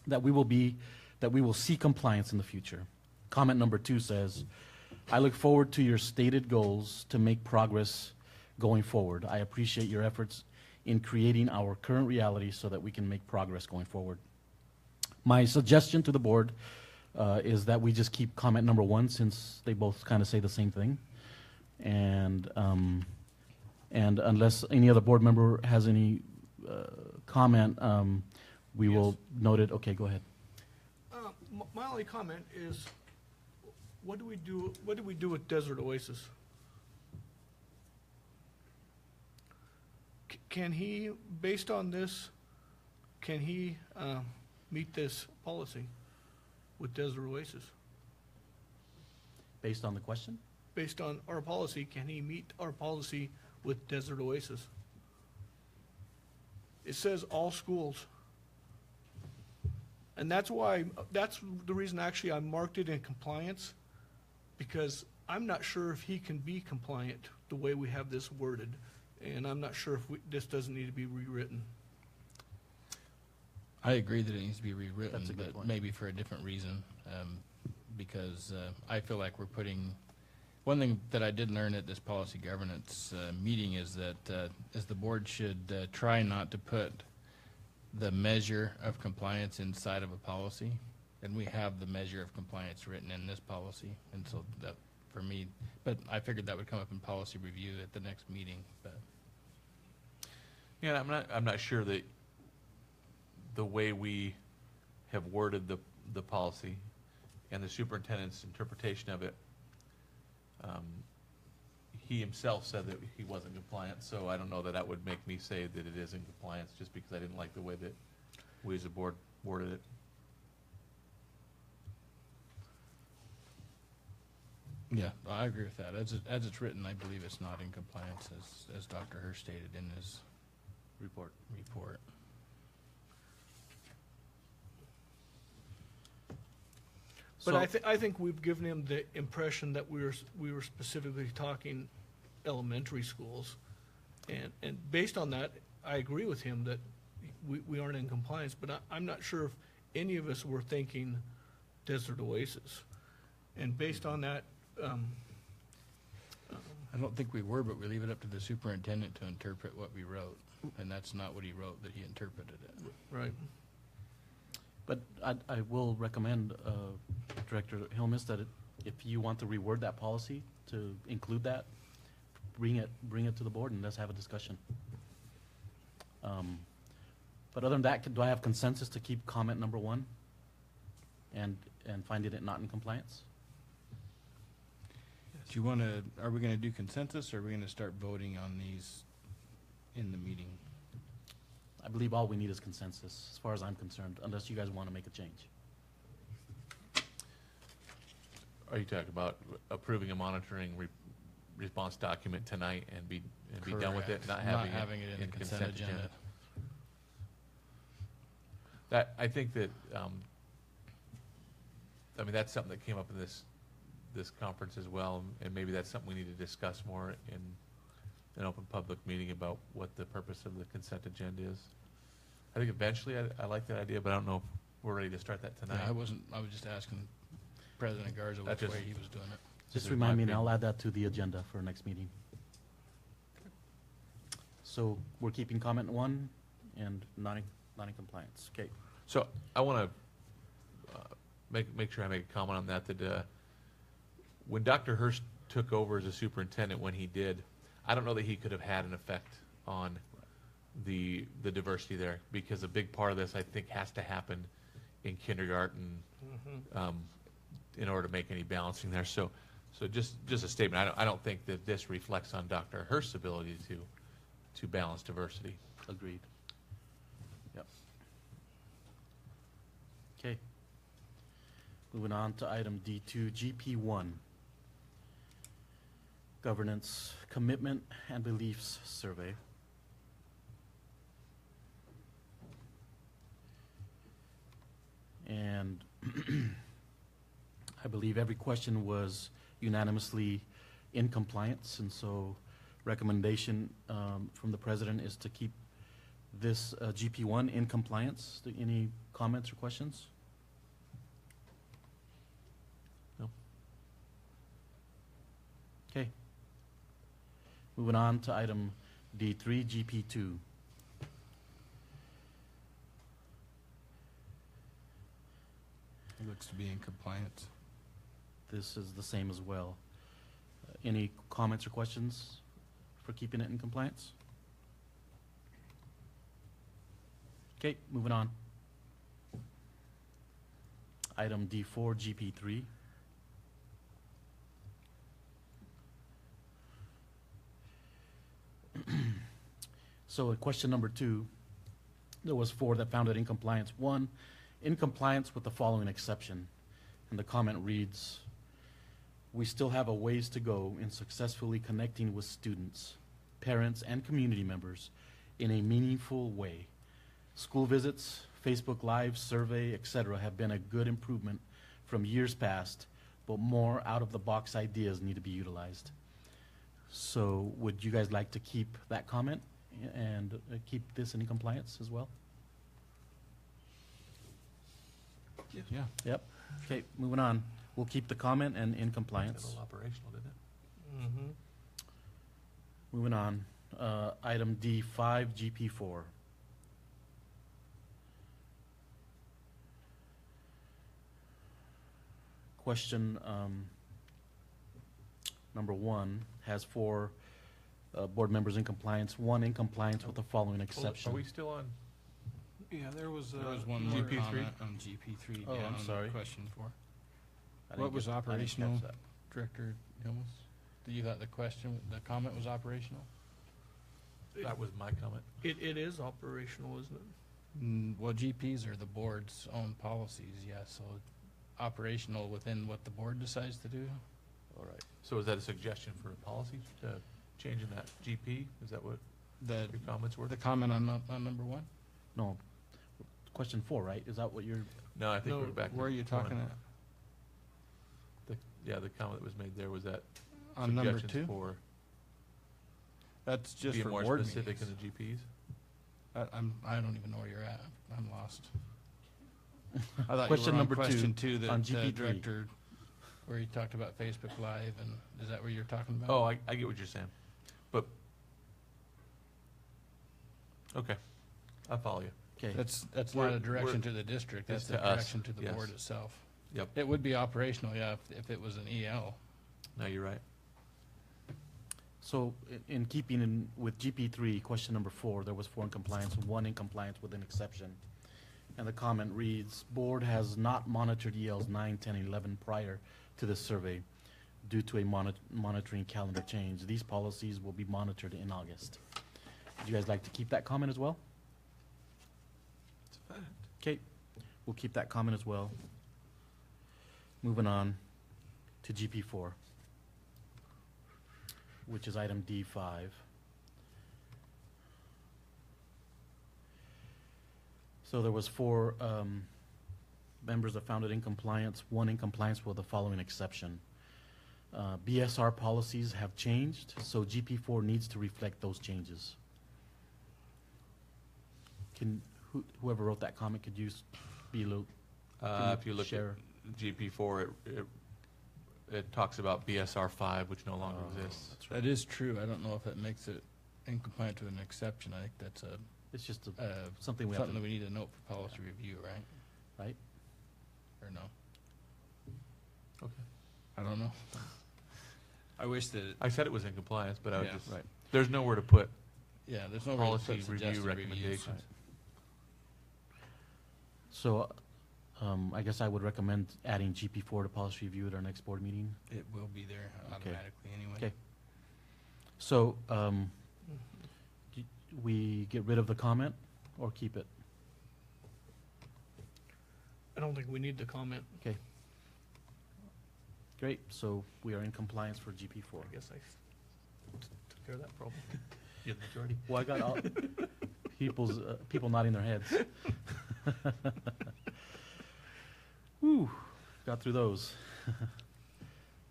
that we will see compliance in the future. Comment number 2 says, I look forward to your stated goals to make progress going forward. I appreciate your efforts in creating our current reality so that we can make progress going forward. My suggestion to the board is that we just keep comment number 1, since they both kind of say the same thing. And unless any other board member has any comment, we will note it. Okay, go ahead. My only comment is, what do we do with Desert Oasis? Can he, based on this, can he meet this policy with Desert Oasis? Based on the question? Based on our policy, can he meet our policy with Desert Oasis? It says all schools. And that's the reason actually I marked it in compliance, because I'm not sure if he can be compliant the way we have this worded. And I'm not sure if this doesn't need to be rewritten. I agree that it needs to be rewritten, That's a good but point. maybe for a different reason, because I feel like we're putting, one thing that I did learn at this policy governance meeting is that is the board should try not to put the measure of compliance inside of a policy. And we have the measure of compliance written in this policy, and so that, for me, but I figured that would come up in policy review at the next meeting, but. Yeah, I'm not sure that the way we have worded the policy and the superintendent's interpretation of it, he himself said that he wasn't compliant, so I don't know that would make me say that it is in compliance, just because I didn't like the way that we as a board worded it. Yeah, I agree with that. As it's written, I believe it's not in compliance, as Dr. Hurst stated in his report. But I think we've given him the impression that we were specifically talking elementary schools. And based on that, I agree with him that we aren't in compliance, but I'm not sure if any of us were thinking Desert Oasis. And based on that, I don't think we were, but we leave it up to the superintendent to interpret what we wrote, and that's not what he wrote, that he interpreted it. right. But I will recommend, Director Hilmes, that if you want to reword that policy to include that, bring it to the board and let's have a discussion. But other than that, do I have consensus to keep comment number 1 and finding it not in compliance? Do you want to, are we going to do consensus, or are we going to start voting on these in the meeting? I believe all we need is consensus, as far as I'm concerned, unless you guys want to make a change. Are you talking about approving a monitoring response document tonight and be done with it, Correct. not having it in the consent agenda? That, I think that, I mean, that's something that came up in this conference as well, and maybe that's something we need to discuss more in an open public meeting about what the purpose of the consent agenda is. I think eventually I like that idea, but I don't know if we're ready to start that tonight. Yeah, I was just asking President Garza which way he was doing it. Just is remind my me, and I'll opinion. add that to the agenda for next meeting. So we're keeping comment 1 and not in compliance. Okay. So I want to make sure I make a comment on that, when Dr. Hurst took over as a superintendent, when he did, I don't know that he could have had an effect on the diversity there, because a big part of this, I think, has to happen in kindergarten in order to make any balancing there. So just a statement. I don't think that this reflects on Dr. Hurst's ability to balance diversity. Agreed. Yep. Okay. Moving on to item D2, GP1. Governance Commitment and Beliefs Survey. And I believe every question was unanimously in compliance, and so recommendation from the president is to keep this GP1 in compliance. Any comments or questions? No. Okay. Moving on to item D3, GP2. It looks to be in compliance. This is the same as well. Any comments or questions for keeping it in compliance? Okay, moving on. Item D4, GP3. So at question number 2, there was 4 that found it in compliance. 1, in compliance with the following exception. And the comment reads, we still have a ways to go in successfully connecting with students, parents, and community members in a meaningful way. School visits, Facebook Live, survey, etc. have been a good improvement from years past, but more out-of-the-box ideas need to be utilized. So would you guys like to keep that comment and keep this in compliance as well? Yeah. Yep. Okay, moving on. We'll keep the comment and in compliance. It's a little operational, didn't it? Mm-hmm. Moving on. Item D5, GP4. Question number 1 has 4 board members in compliance, 1 in compliance with the following exception. Are we still on? Yeah, there was, There was one more GP3? comment on GP3. Oh, yeah, I'm on sorry. Question 4. I didn't What was get- I didn't catch operational? that. Director Hills? You thought the comment was operational? That was my comment. It is operational, isn't it? Well, GPs are the board's own policies, yeah, so operational within what the board decides to do. All right. So is that a suggestion for a policy, changing that GP? Is that what The, your comments were? the comment on number 1? No. Question 4, right? Is that what you're, No, I think No, we're back. Where are to you talking one. at? Yeah, the comment that was made there was that On number suggestions 2? for That's just being for more board specific in meetings. the GPs. I don't even know where you're at. I'm lost. I thought Question you were on number 2 question 2 that on GP3. director, where you talked about Facebook Live, and is that what you're talking about? Oh, I get what you're saying, but, okay, I follow you. okay. That's We're- not a direction we're- to the district, it's that's the to us, direction to the yes. board itself. Yep, It would be operational, yeah, if it was an EL. no, you're right. So in keeping in with GP3, question number 4, there was 4 in compliance and 1 in compliance with an exception. And the comment reads, board has not monitored ELs 9, 10, 11 prior to this survey due to a monitoring calendar change. These policies will be monitored in August. Would you guys like to keep that comment as well? Okay, we'll keep that comment as well. Moving on to GP4, which is item D5. So there was 4 members that found it in compliance, 1 in compliance with the following exception. BSR policies have changed, so GP4 needs to reflect those changes. Can, whoever wrote that comment, could you be a little, Can you If you look at share? GP4, it talks about BSR 5, which no longer exists. that's right. That is true, I don't know if it makes it incompliant to an exception, I think that's It's just a- a, something we have something to, that we need to note for policy review, right? right? Or no? Okay. I don't know. I wish that, I said it was in compliance, but I would Yeah. just, Right. there's nowhere to put yeah, there's no way to policy put review suggested reviews. recommendations. So, I guess I would recommend adding GP4 to policy review at our next board meeting. It will be there automatically anyway. Okay. So, we get rid of the comment or keep it? I don't think we need to comment. Great, so we are in compliance for GP4. I guess I took care of that problem. You're the majority. Well, I got all, people nodding their heads. Whew, got through those.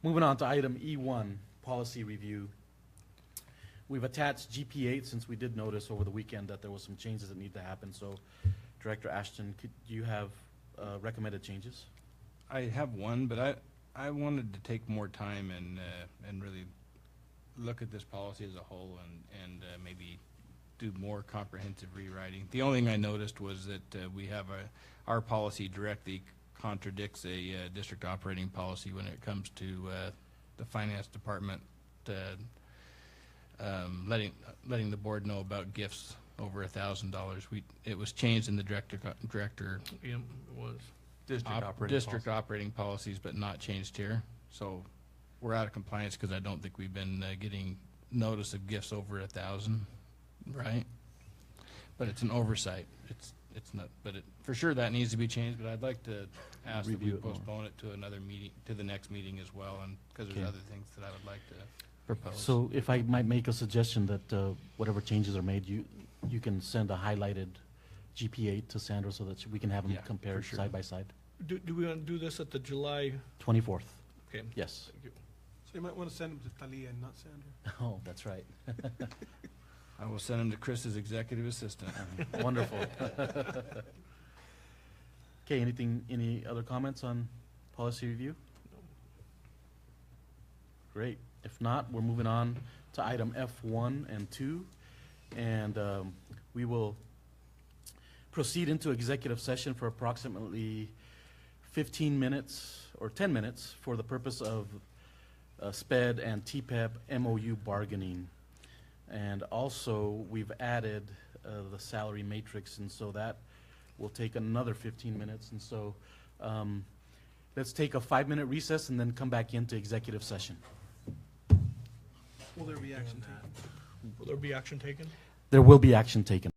Moving on to item E1, policy review. We've attached GP8 since we did notice over the weekend that there was some changes that need to happen. So Director Ashton, could you have recommended changes? I have one, but I wanted to take more time and really look at this policy as a whole and maybe do more comprehensive rewriting. The only thing I noticed was that we have our policy directly contradicts a district operating policy when it comes to the finance department letting the board know about gifts over $1,000. It was changed in the director Yeah, it was. District operating policies, but not changed here. So we're out of compliance because I don't think we've been getting notice of gifts over 1,000, right? But it's an oversight. It's not, but for sure that needs to be changed. But I'd like to ask that we Review it more. postpone it to another meeting, to the next meeting as well, and because there's Okay. other things that I would like to propose. So if I might make a suggestion that whatever changes are made, you can send a highlighted GP8 to Sandra so that we can have them Yeah, compared for sure. side by side. Do we want to do this at the July? 24th, Okay. yes. Thank you. So you might want to send them to Talia and not Sandra. Oh, that's right. I will send them to Chris's executive assistant. Wonderful. Okay, any other comments on policy review? Great. If not, we're moving on to item F1 and 2. And we will proceed into executive session for approximately 15 minutes or 10 minutes for the purpose of SPED and TPEP MOU bargaining. And also, we've added the salary matrix, and so that will take another 15 minutes. And so let's take a 5-minute recess and then come back into executive session. Will there be action taken? Will there be action taken? There will be action taken.